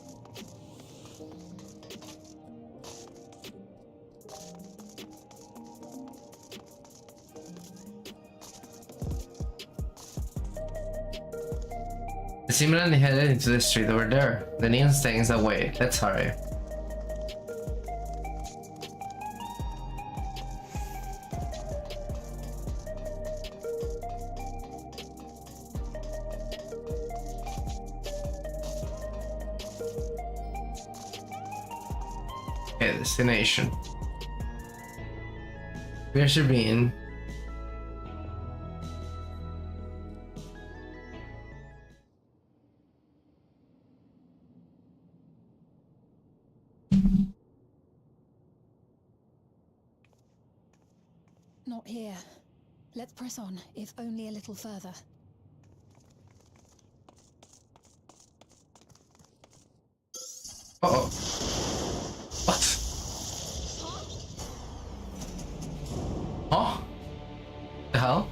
A: The simulant headed into the street over there. The neon stands away. Let's hurry. Okay, destination. Where's she been?
D: Not here. Let's press on, if only a little further.
A: Uh-oh. What? Huh? The hell?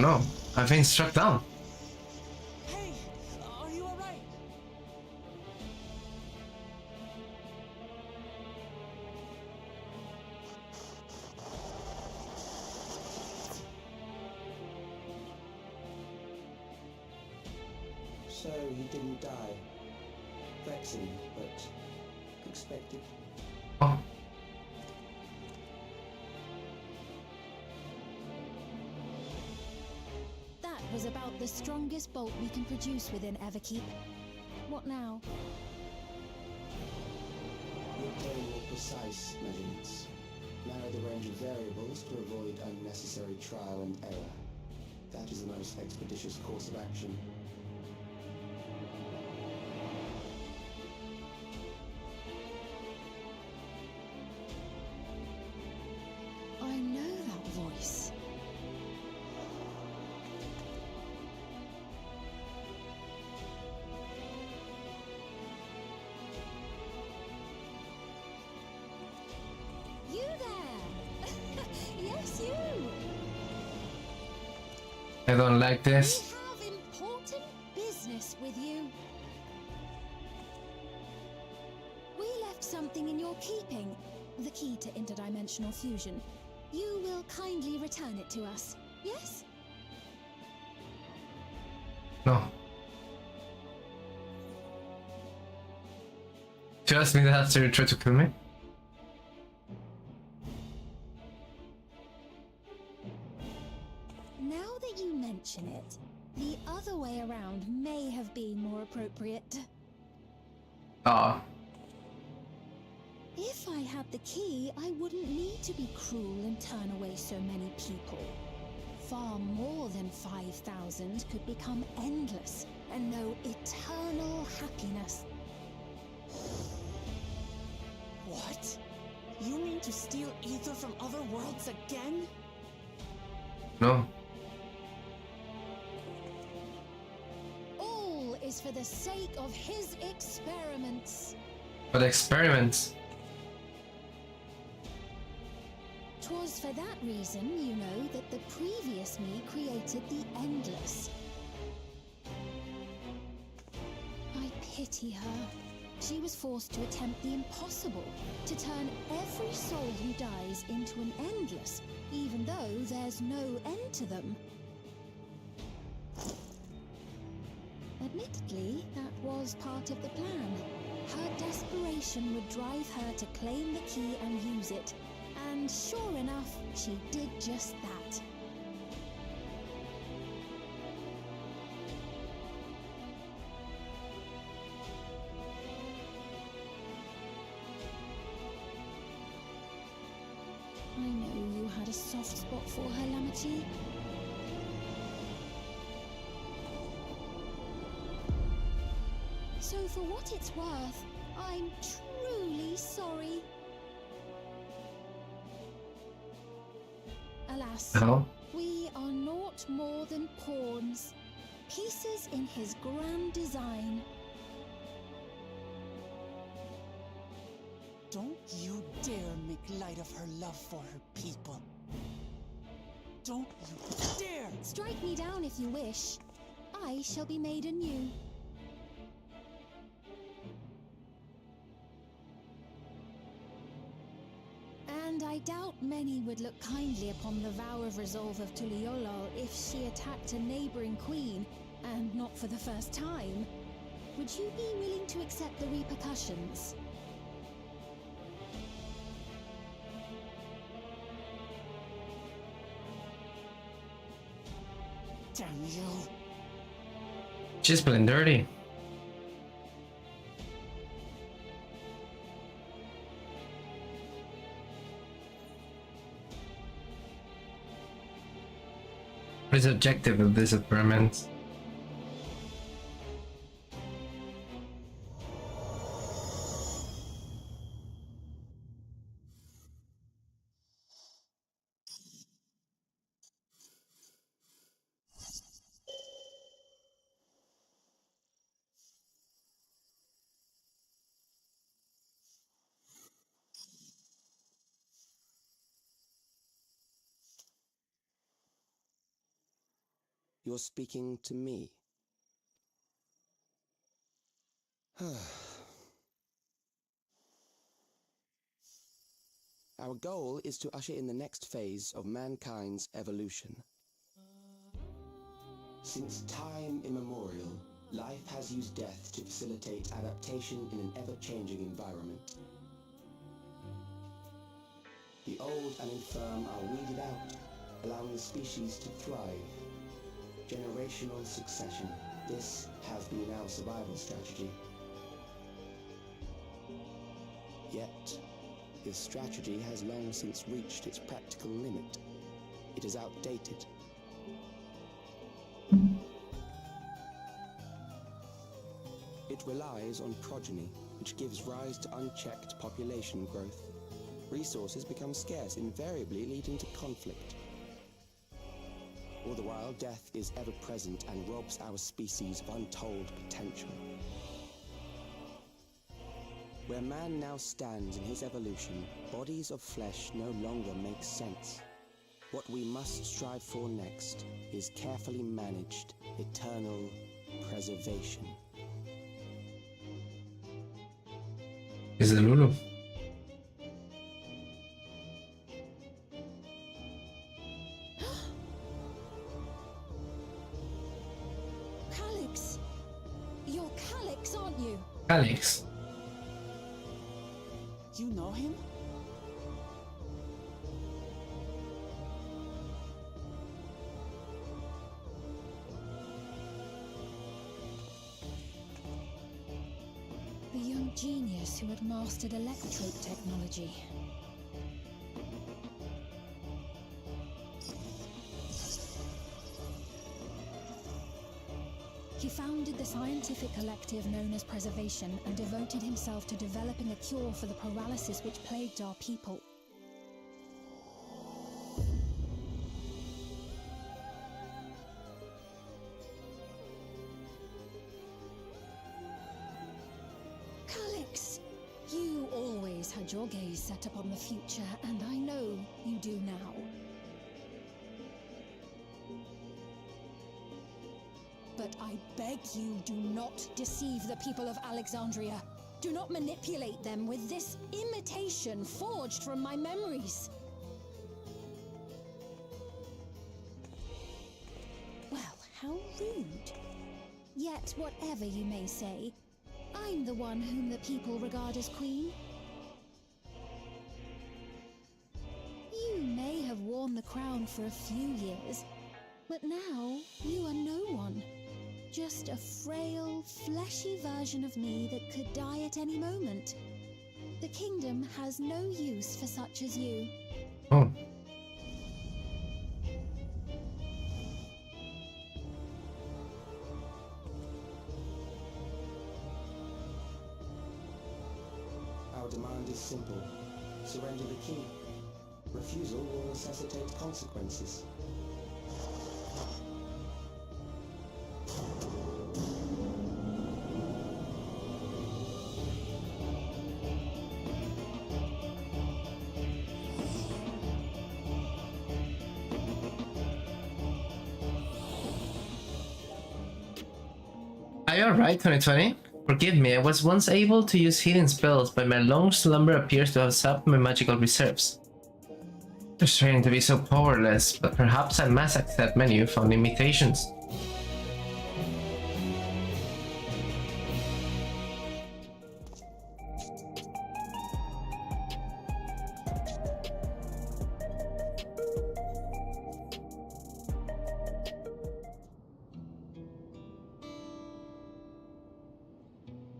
A: No, I've been struck down.
B: Hey, are you alright?
H: So he didn't die. Vexing, but expected.
A: Oh,
F: That was about the strongest bolt we can produce within Everkeep. What now?
H: We obtain more precise measurements. Narrow the range of variables to avoid unnecessary trial and error. That is the most expeditious course of action.
D: I know that voice.
F: You there! Yes, you!
A: I don't like this.
F: We have important business with you. We left something in your keeping. The key to interdimensional fusion. You will kindly return it to us, yes?
A: No. Trust me, that's to try to kill me.
F: Now that you mention it, the other way around may have been more appropriate.
A: Ah,
F: If I had the key, I wouldn't need to be cruel and turn away so many people. Far more than 5,000 could become endless and know eternal happiness.
B: What? You mean to steal ether from other worlds again?
A: no.
F: All is for the sake of his experiments.
A: But experiments.
F: 'Twas for that reason, you know, that the previous me created the Endless. I pity her. She was forced to attempt the impossible, to turn every soul who dies into an Endless, even though there's no end to them. Admittedly, that was part of the plan. Her desperation would drive her to claim the key and use it. And sure enough, she did just that. I know you had a soft spot for her, Lamachi. So for what it's worth, I'm truly sorry. Alas,
A: Hell?
F: we are naught more than pawns, pieces in his grand design.
B: Don't you dare make light of her love for her people. Don't you dare!
F: Strike me down if you wish. I shall be made anew. And I doubt many would look kindly upon the vow of resolve of Tuliolol if she attacked a neighboring queen, and not for the first time. Would you be willing to accept the repercussions?
B: Damn you!
A: She's playing dirty. What is the objective of this experiment?
H: You're speaking to me. Our goal is to usher in the next phase of mankind's evolution. Since time immemorial, life has used death to facilitate adaptation in an ever-changing environment. The old and infirm are weeded out, allowing the species to thrive. Generational succession. This has been our survival strategy. Yet, this strategy has long since reached its practical limit. It is outdated. It relies on progeny, which gives rise to unchecked population growth. Resources become scarce, invariably leading to conflict. All the while, death is ever present and robs our species of untold potential. Where man now stands in his evolution, bodies of flesh no longer make sense. What we must strive for next is carefully managed, eternal preservation.
A: Is it Lulu?
F: Calyx! You're Calyx, aren't you?
A: Calyx.
B: You know him?
F: The young genius who had mastered electrope technology. He founded the scientific collective known as Preservation and devoted himself to developing a cure for the paralysis which plagued our people. Calyx, you always had your gaze set upon the future, and I know you do now. But I beg you, do not deceive the people of Alexandria. Do not manipulate them with this imitation forged from my memories. Well, how rude. Yet, whatever you may say, I'm the one whom the people regard as queen. You may have worn the crown for a few years, but now you are no one. Just a frail, fleshy version of me that could die at any moment. The kingdom has no use for such as you.
A: Oh.
H: Our demand is simple. Surrender the key. Refusal will necessitate consequences.
A: Are you alright, 2020? Forgive me, I was once able to use healing spells, but my long slumber appears to have sapped my magical reserves. It's strange to be so powerless, but perhaps I must accept my newfound limitations.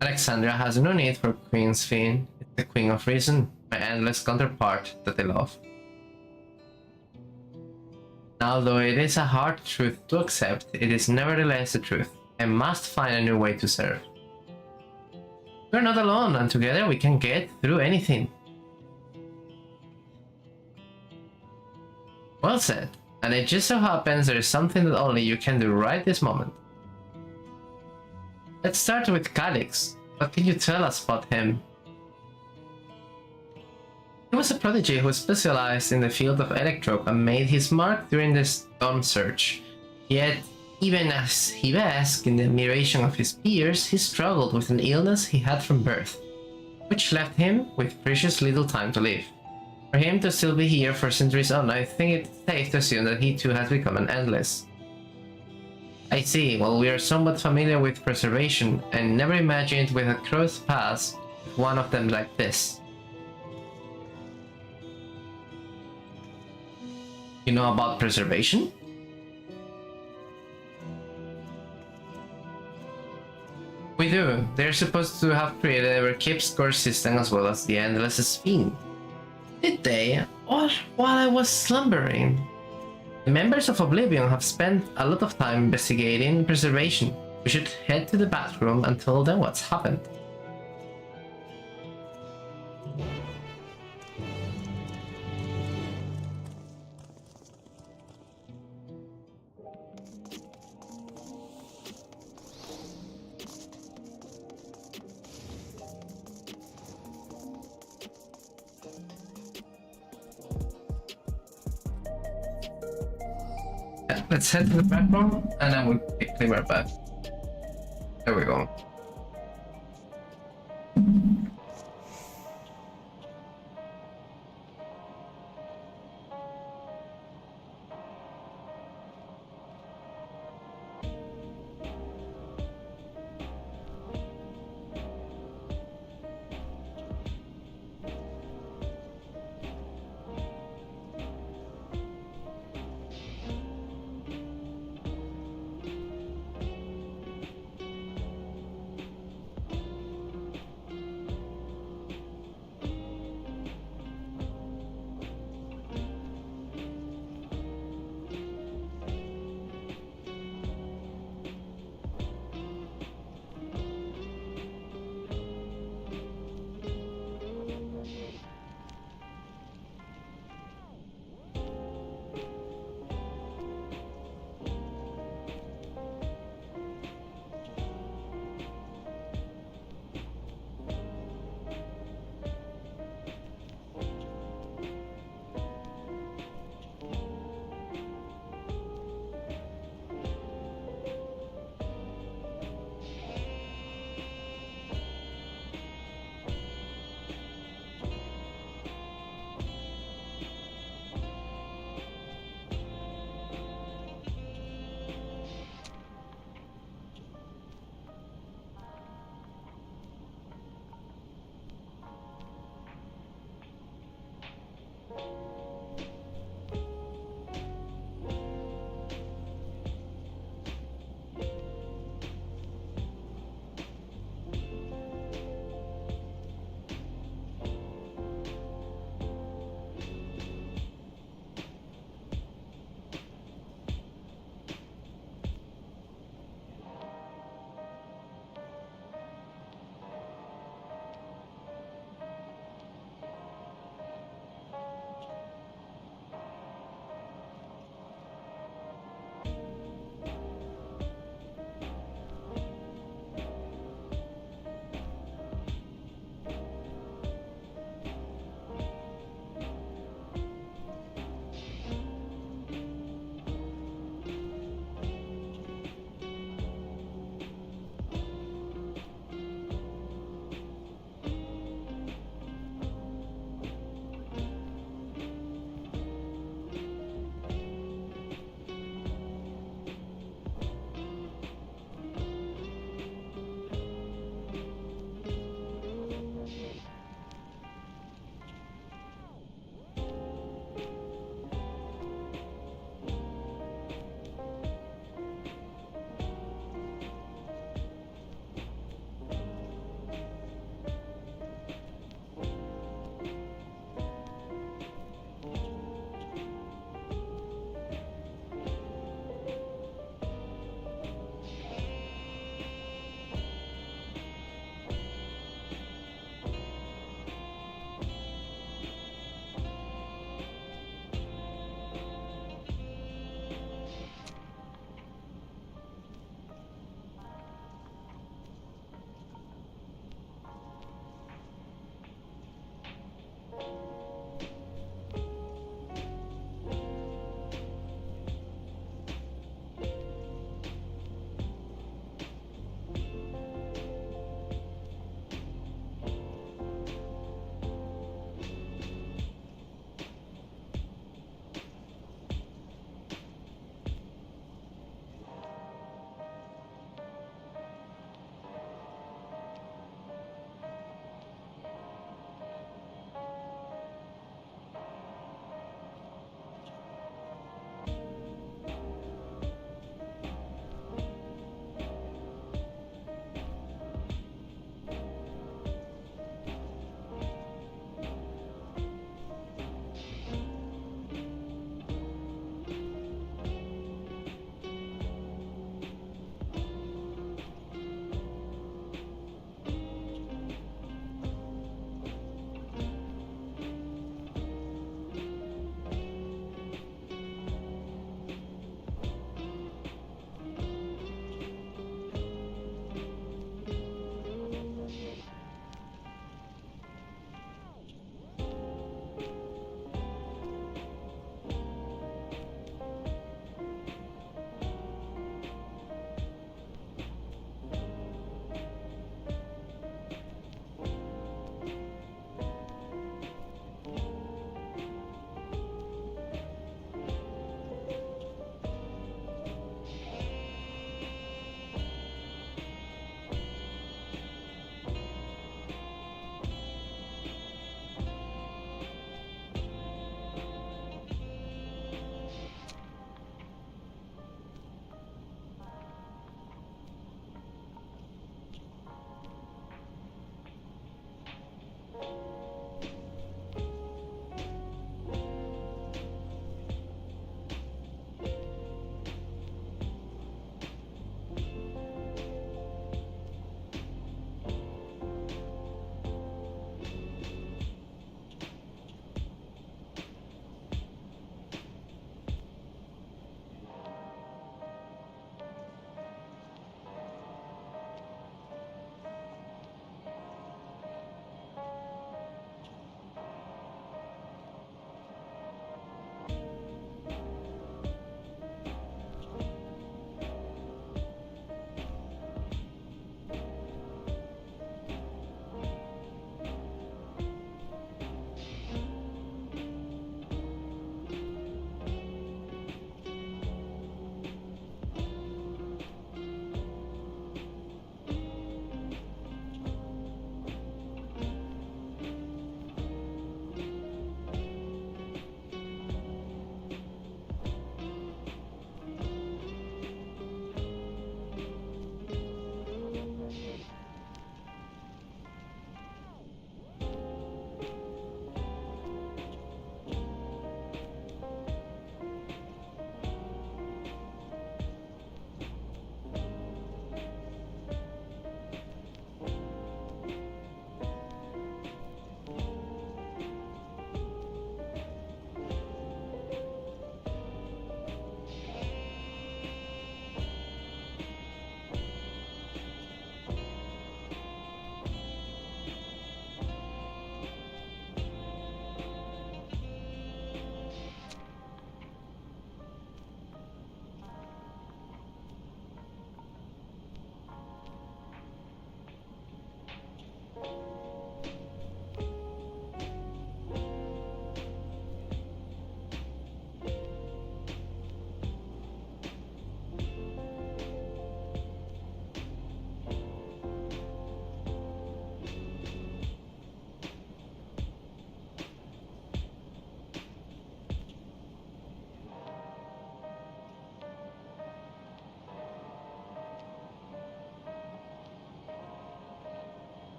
A: Alexandria has no need for Queen's Fiend. It's the Queen of Reason, my endless counterpart that I love. Although it is a hard truth to accept, it is nevertheless the truth. I must find a new way to serve. We're not alone, and together we can get through anything. Well said. And it just so happens there is something that only you can do right this moment. Let's start with Calyx. What can you tell us about him? He was a prodigy who specialized in the field of electrope and made his mark during the Storm Surge. Yet, Even as he basked in the admiration of his peers, he struggled with an illness he had from birth, which left him with precious little time to live. For him to still be here for centuries on, I think it's safe to assume that he too has become an endless. I see. Well, we are somewhat familiar with preservation, and never imagined we had crossed paths with one of them like this. You know about preservation? We do. They're supposed to have created a keep score system as well as the Endless Sphinx. Did they? Or while I was slumbering? The members of Oblivion have spent a lot of time investigating preservation. We should head to the bathroom and tell them what's happened. Let's head to the bathroom and then we'll pick Glimmer back. There we go.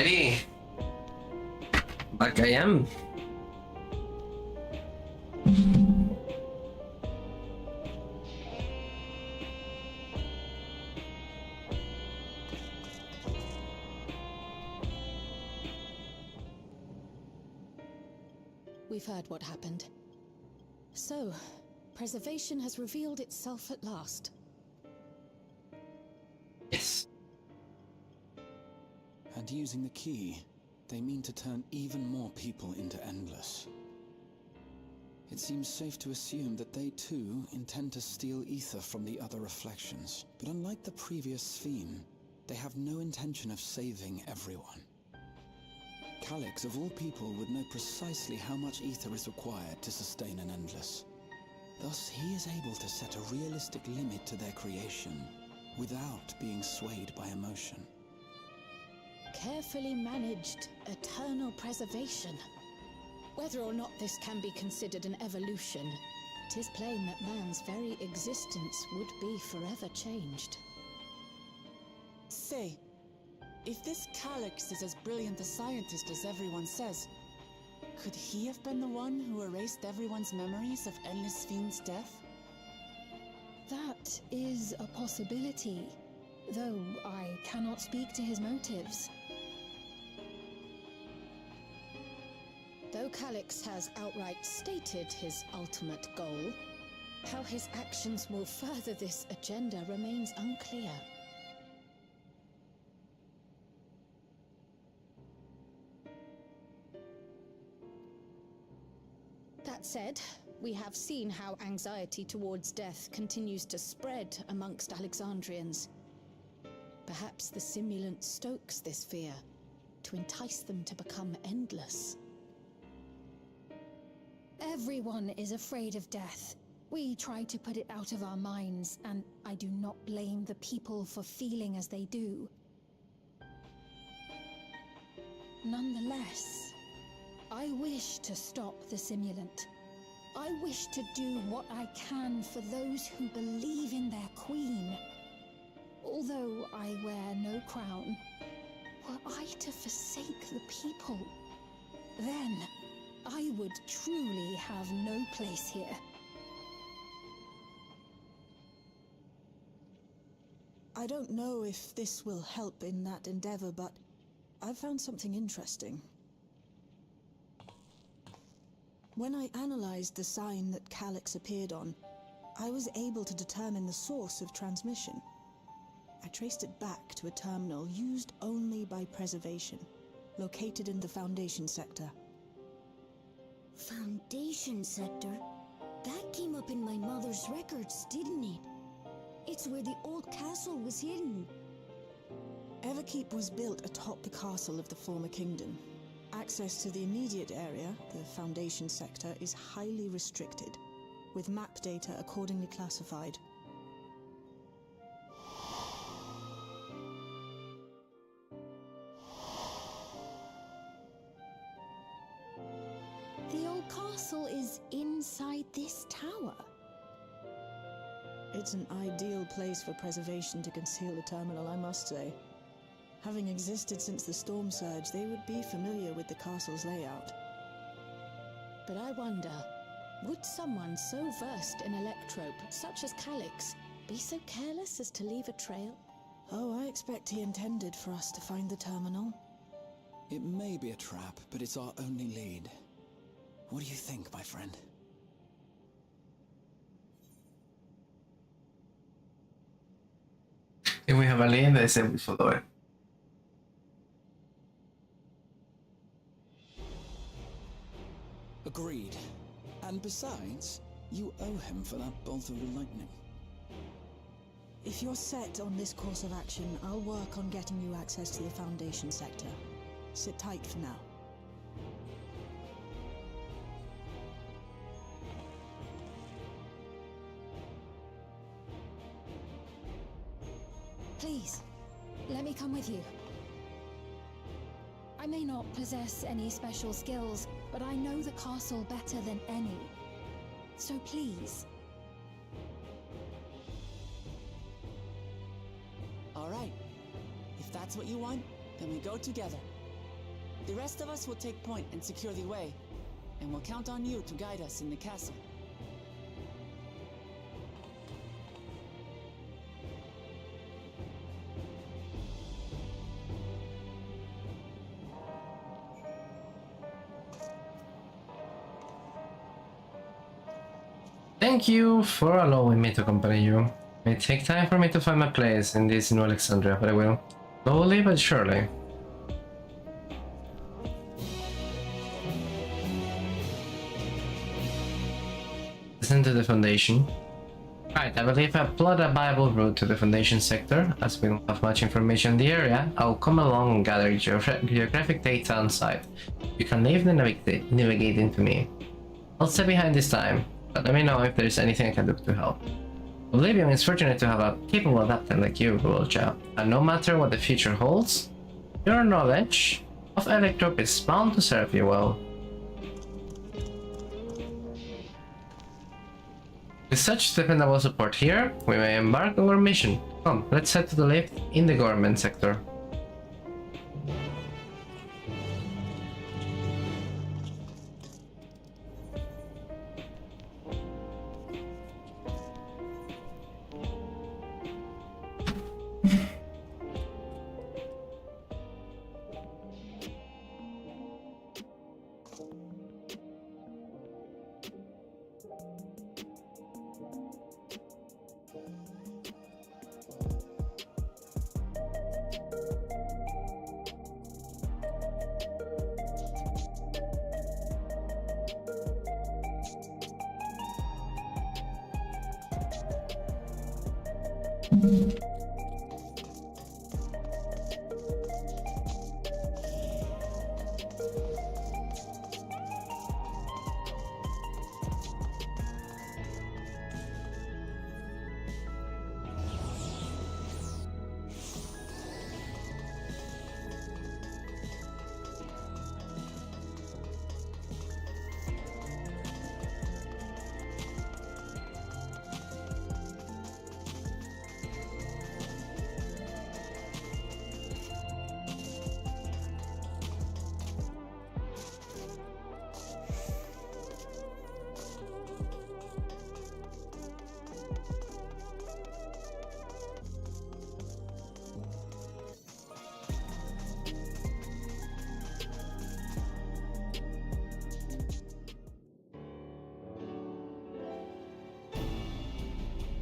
A: Ready? Back I am.
D: We've heard what happened. So, preservation has revealed itself at last.
A: Yes.
G: And using the key, they mean to turn even more people into Endless. It seems safe to assume that they too intend to steal ether from the other reflections. But unlike the previous theme, they have no intention of saving everyone. Calyx, of all people, would know precisely how much ether is required to sustain an Endless. Thus, he is able to set a realistic limit to their creation, without being swayed by emotion.
D: Carefully managed eternal preservation. Whether or not this can be considered an evolution, it is plain that man's very existence would be forever changed.
B: Say, if this Calyx is as brilliant a scientist as everyone says, could he have been the one who erased everyone's memories of Endless Fiend's death?
F: That is a possibility, though I cannot speak to his motives.
D: Though Calyx has outright stated his ultimate goal, how his actions will further this agenda remains unclear. That said, we have seen how anxiety towards death continues to spread amongst Alexandrians. Perhaps the simulant stokes this fear, to entice them to become endless.
F: Everyone is afraid of death. We try to put it out of our minds, and I do not blame the people for feeling as they do. Nonetheless, I wish to stop the simulant. I wish to do what I can for those who believe in their queen. Although I wear no crown, were I to forsake the people, then I would truly have no place here.
E: I don't know if this will help in that endeavor, but I've found something interesting. When I analyzed the sign that Calyx appeared on, I was able to determine the source of transmission. I traced it back to a terminal used only by preservation, located in the Foundation sector.
I: Foundation sector? That came up in my mother's records, didn't it? It's where the old castle was hidden.
E: Everkeep was built atop the castle of the former kingdom. Access to the immediate area, the Foundation sector, is highly restricted, with map data accordingly classified.
F: The old castle is inside this tower.
E: It's an ideal place for preservation to conceal the terminal, I must say. Having existed since the Storm Surge, they would be familiar with the castle's layout.
D: But I wonder, would someone so versed in electrope, such as Calyx, be so careless as to leave a trail?
E: Oh, I expect he intended for us to find the terminal.
G: It may be a trap, but it's our only lead. What do you think, my friend?
A: Är vi have alene ese episodio.
G: Agreed. And besides, you owe him for that bolt of lightning.
E: If you're set on this course of action, I'll work on getting you access to the Foundation sector. Sit tight for now.
F: Please, let me come with you. I may not possess any special skills, but I know the castle better than any. So please.
B: All right. If that's what you want, then we go together. The rest of us will take point and secure the way, and we'll count on you to guide us in the castle.
A: Thank you for allowing me to accompany you. It may take time for me to find my place in this New Alexandria, but I will. Slowly but surely. Listen to the Foundation. Right, I believe I plot a viable route to the Foundation sector. As we don't have much information in the area, I'll come along and gather geographic data on site. You can leave the navigating to me. I'll stay behind this time, but let me know if there's anything I can do to help. Oblivion is fortunate to have a capable adaptant like you, Gulocha, and no matter what the future holds, your knowledge of Electrope is bound to serve you well. With such dependable support here, we may embark on our mission. Come, let's head to the lift in the government sector.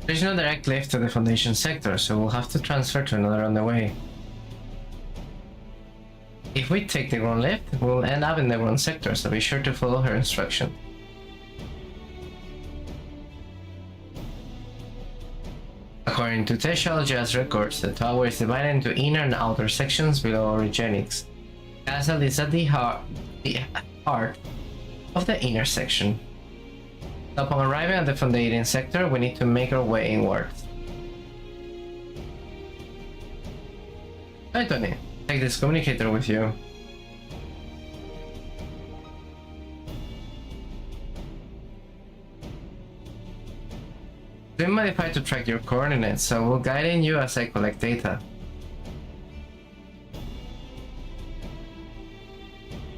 A: There's no direct lift to the Foundation sector, so we'll have to transfer to another on the way. If we take the ground lift, we'll end up in the ground sector, so be sure to follow her instruction. According to Tesha Alja's records, the tower is divided into inner and outer sections below Origenics. Castle is at the heart of the inner section. Upon arriving at the Foundation sector, we need to make our way inwards. Hi Tony, take this communicator with you. It's been modified to track your coordinates, so we'll guide you as I collect data.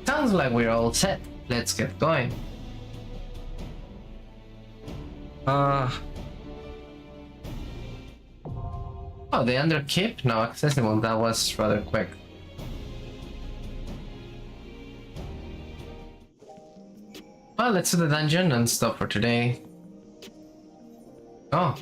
A: Sounds like we're all set. Let's get going. Oh, the under keep now accessible. That was rather quick. Well, let's do the dungeon and stop for today. Oh.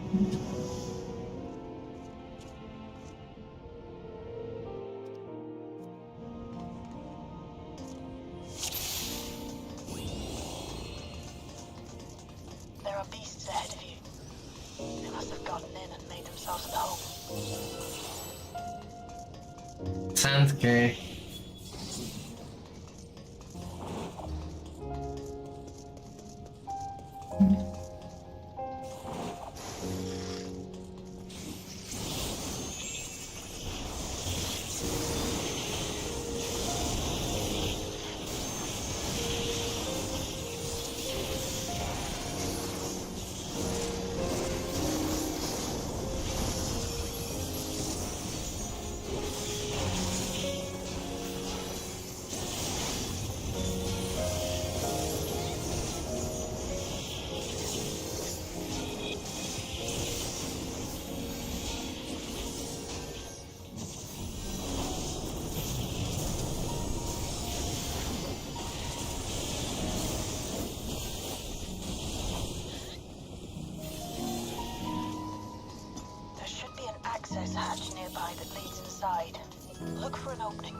J: There are beasts ahead of you. They must have gotten in and made themselves at home.
A: Sandcake.
J: There should be an access hatch nearby that leads inside. Look for an opening.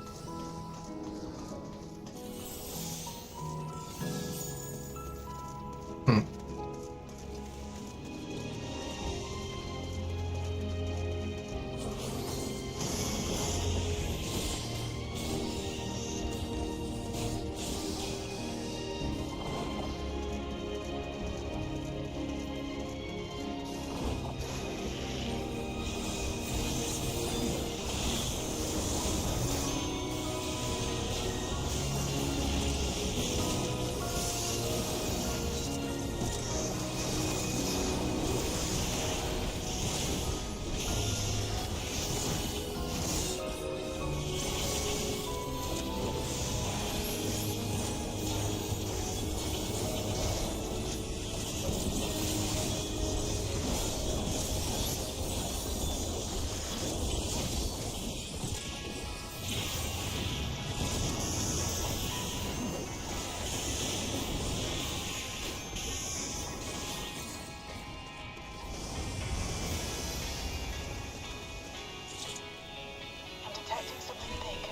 J: I'm detecting something big.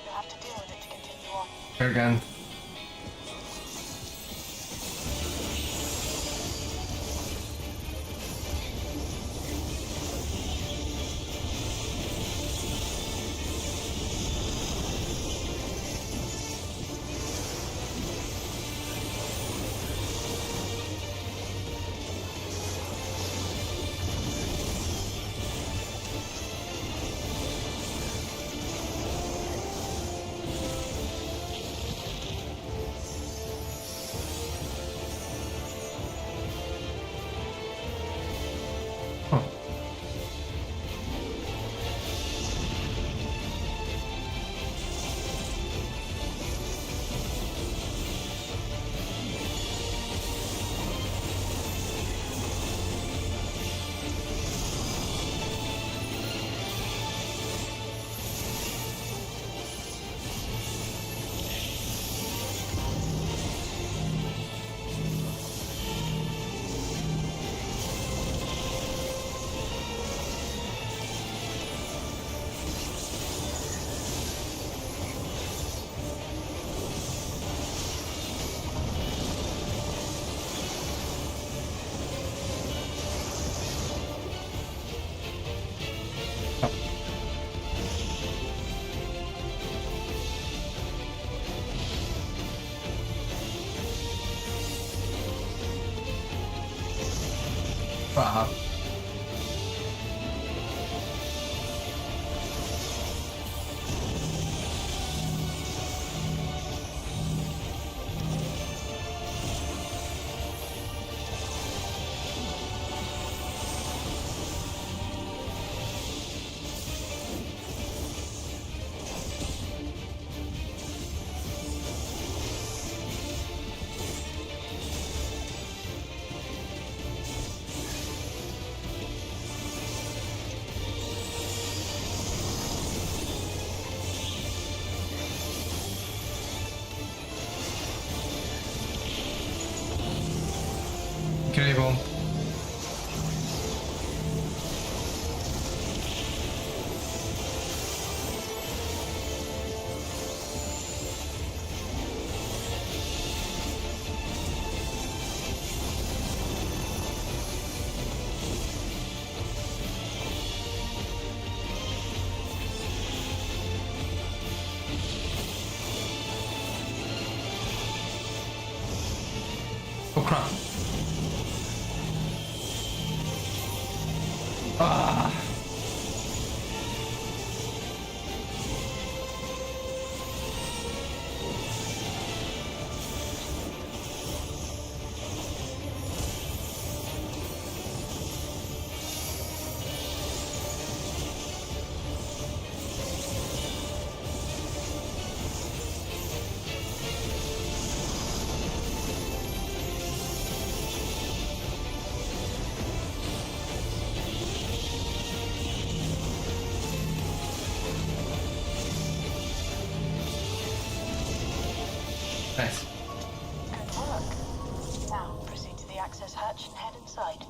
J: You'll have to deal with it to continue on.
A: Kurgan. Wow. Incredible. crap. Ah. Nice.
J: Good work. Now, proceed to the access hatch and head inside.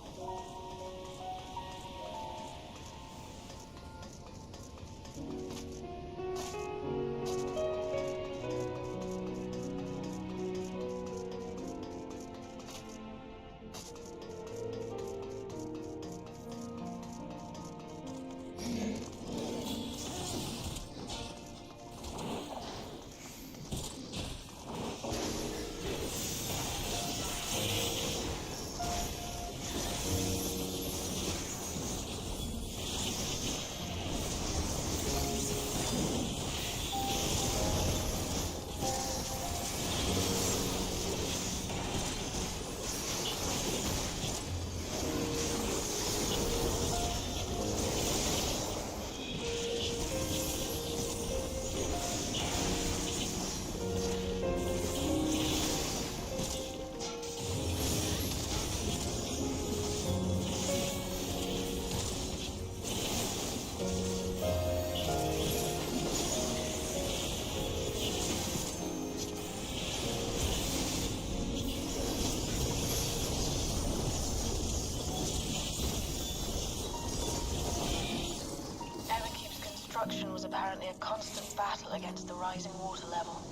J: Construction was apparently a constant battle against the rising water level.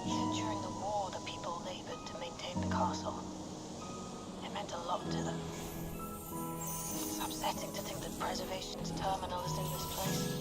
J: Even during the war, the people labored to maintain the castle. It meant a lot to them. It's upsetting to think that Preservation's terminal is in this place.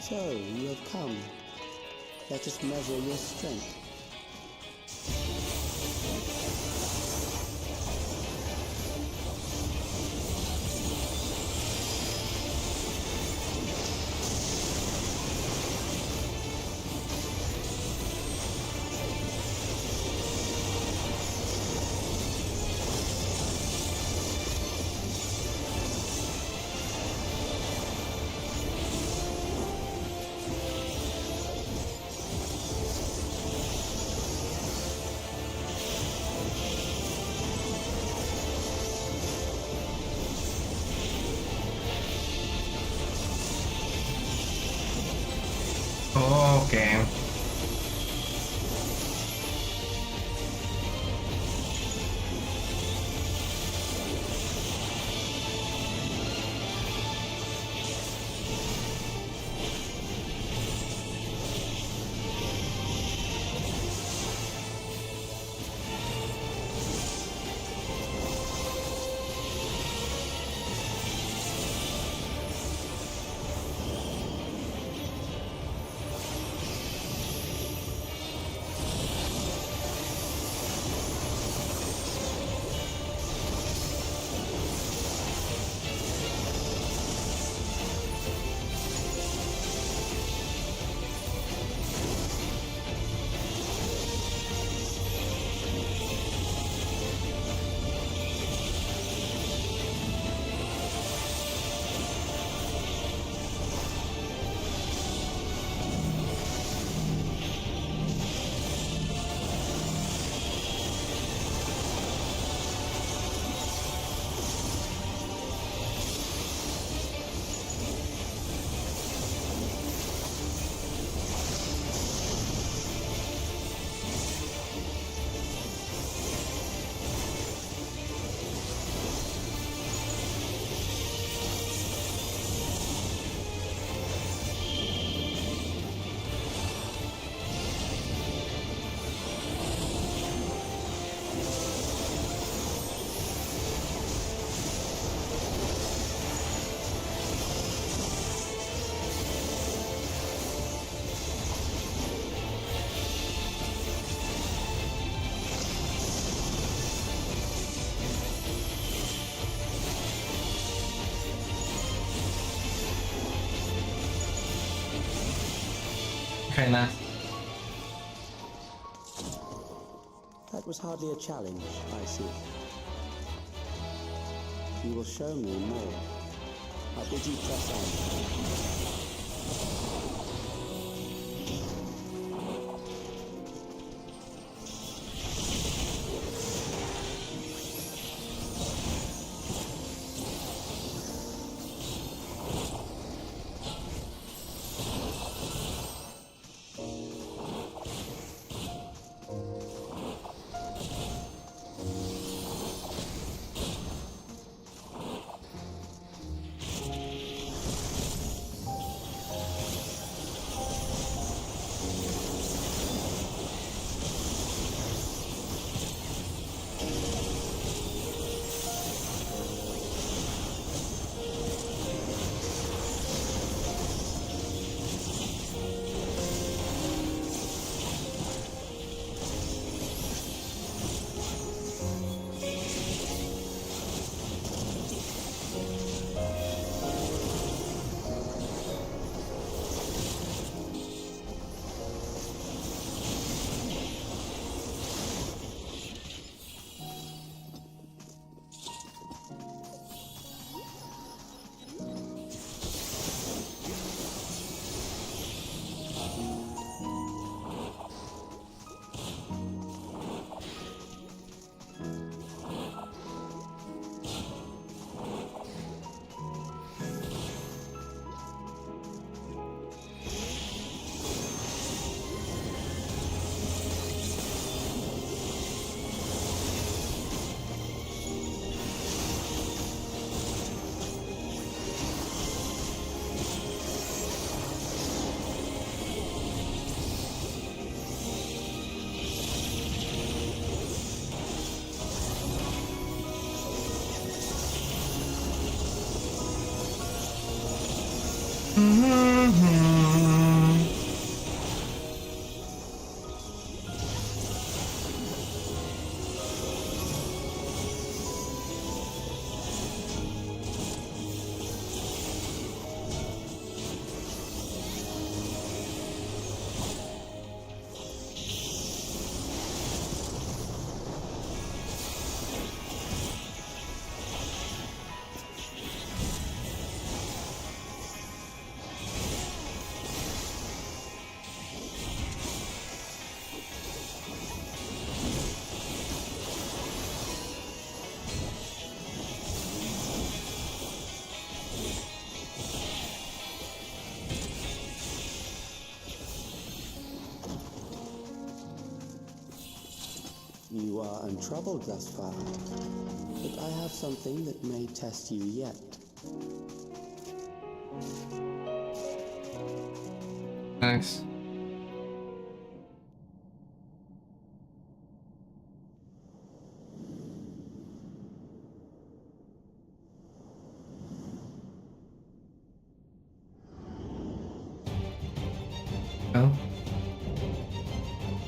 H: So, you have come. Let us measure your strength.
A: Okay. Kinda.
H: That was hardly a challenge, I see. You will show me more. I bid you press on. You are untroubled thus far, but I have something that may test you yet.
A: Nice. Well,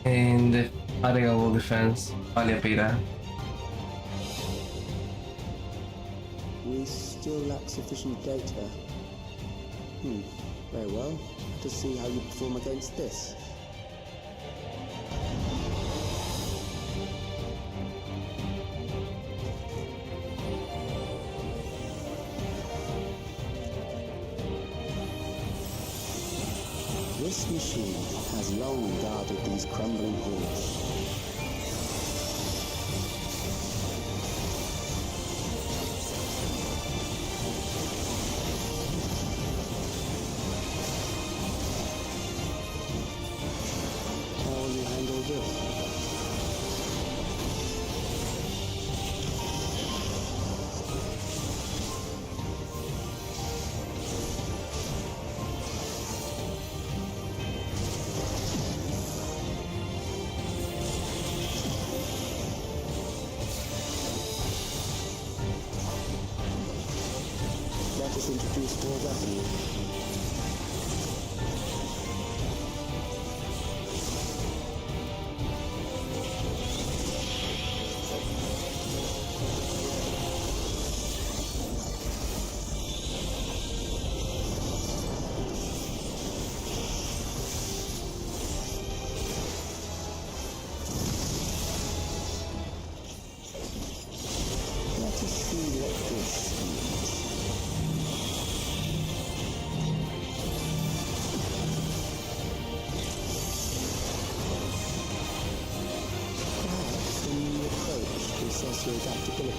A: in the Ariel defense, Paliapira.
H: We still lack sufficient data. Very well. Let us see how you perform against this. This machine has long guarded these crumbling halls. How will you handle this? Let us introduce more weaponry.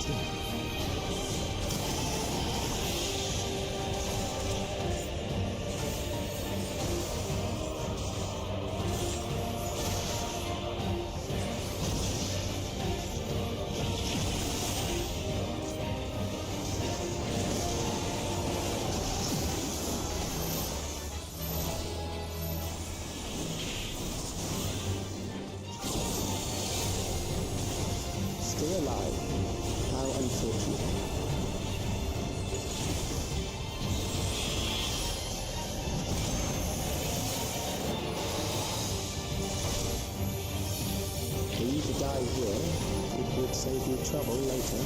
H: Still alive. How unfortunate. For you to die here, it would save you trouble later.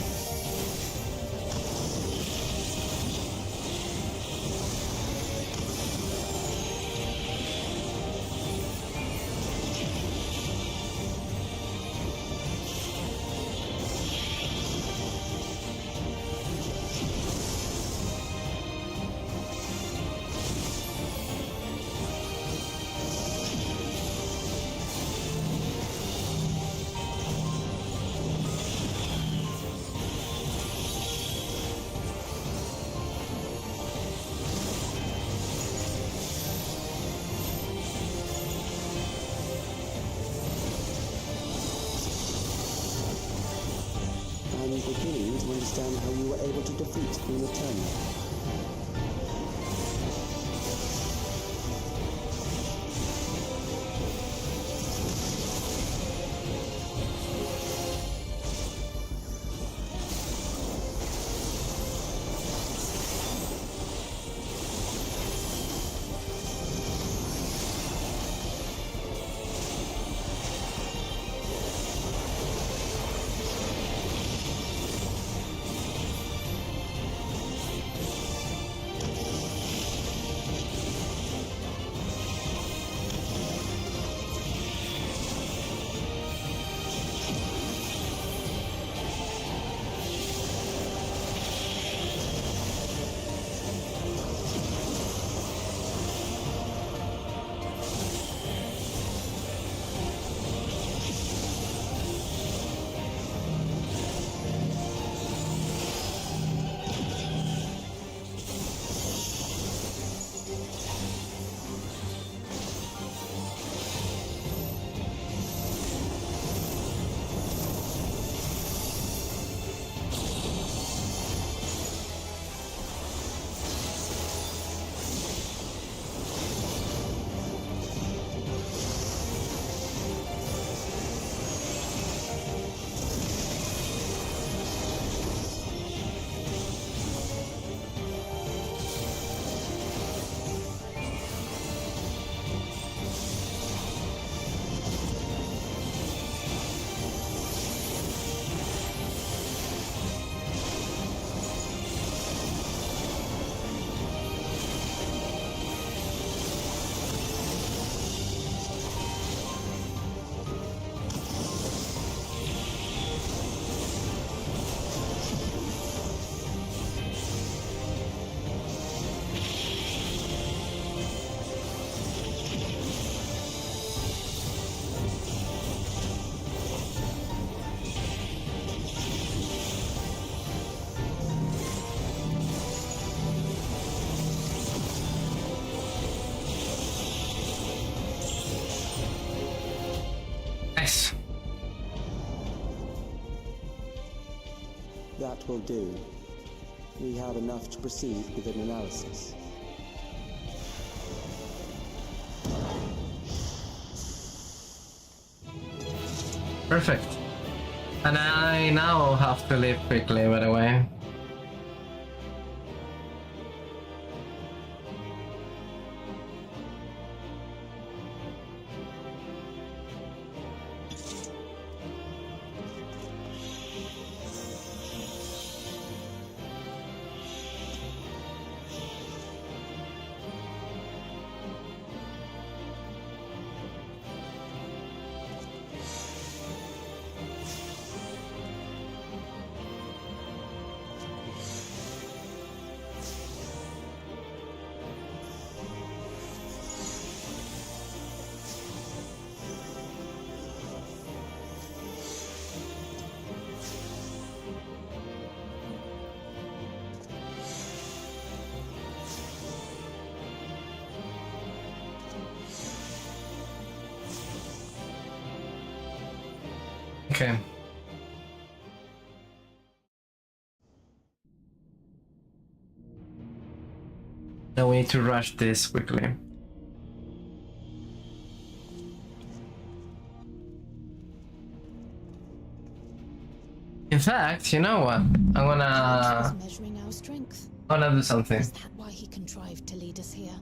H: I'm beginning to understand how you were able to defeat Queen Eterna.
A: Nice.
H: That will do. We have enough to proceed with an analysis.
A: Perfect. And I now have to leave quickly, by the way. Okay. Now we need to rush this quickly. In fact, you know what? I'm gonna
D: Measuring our strength.
A: do something.
D: Is that why he contrived to lead us here?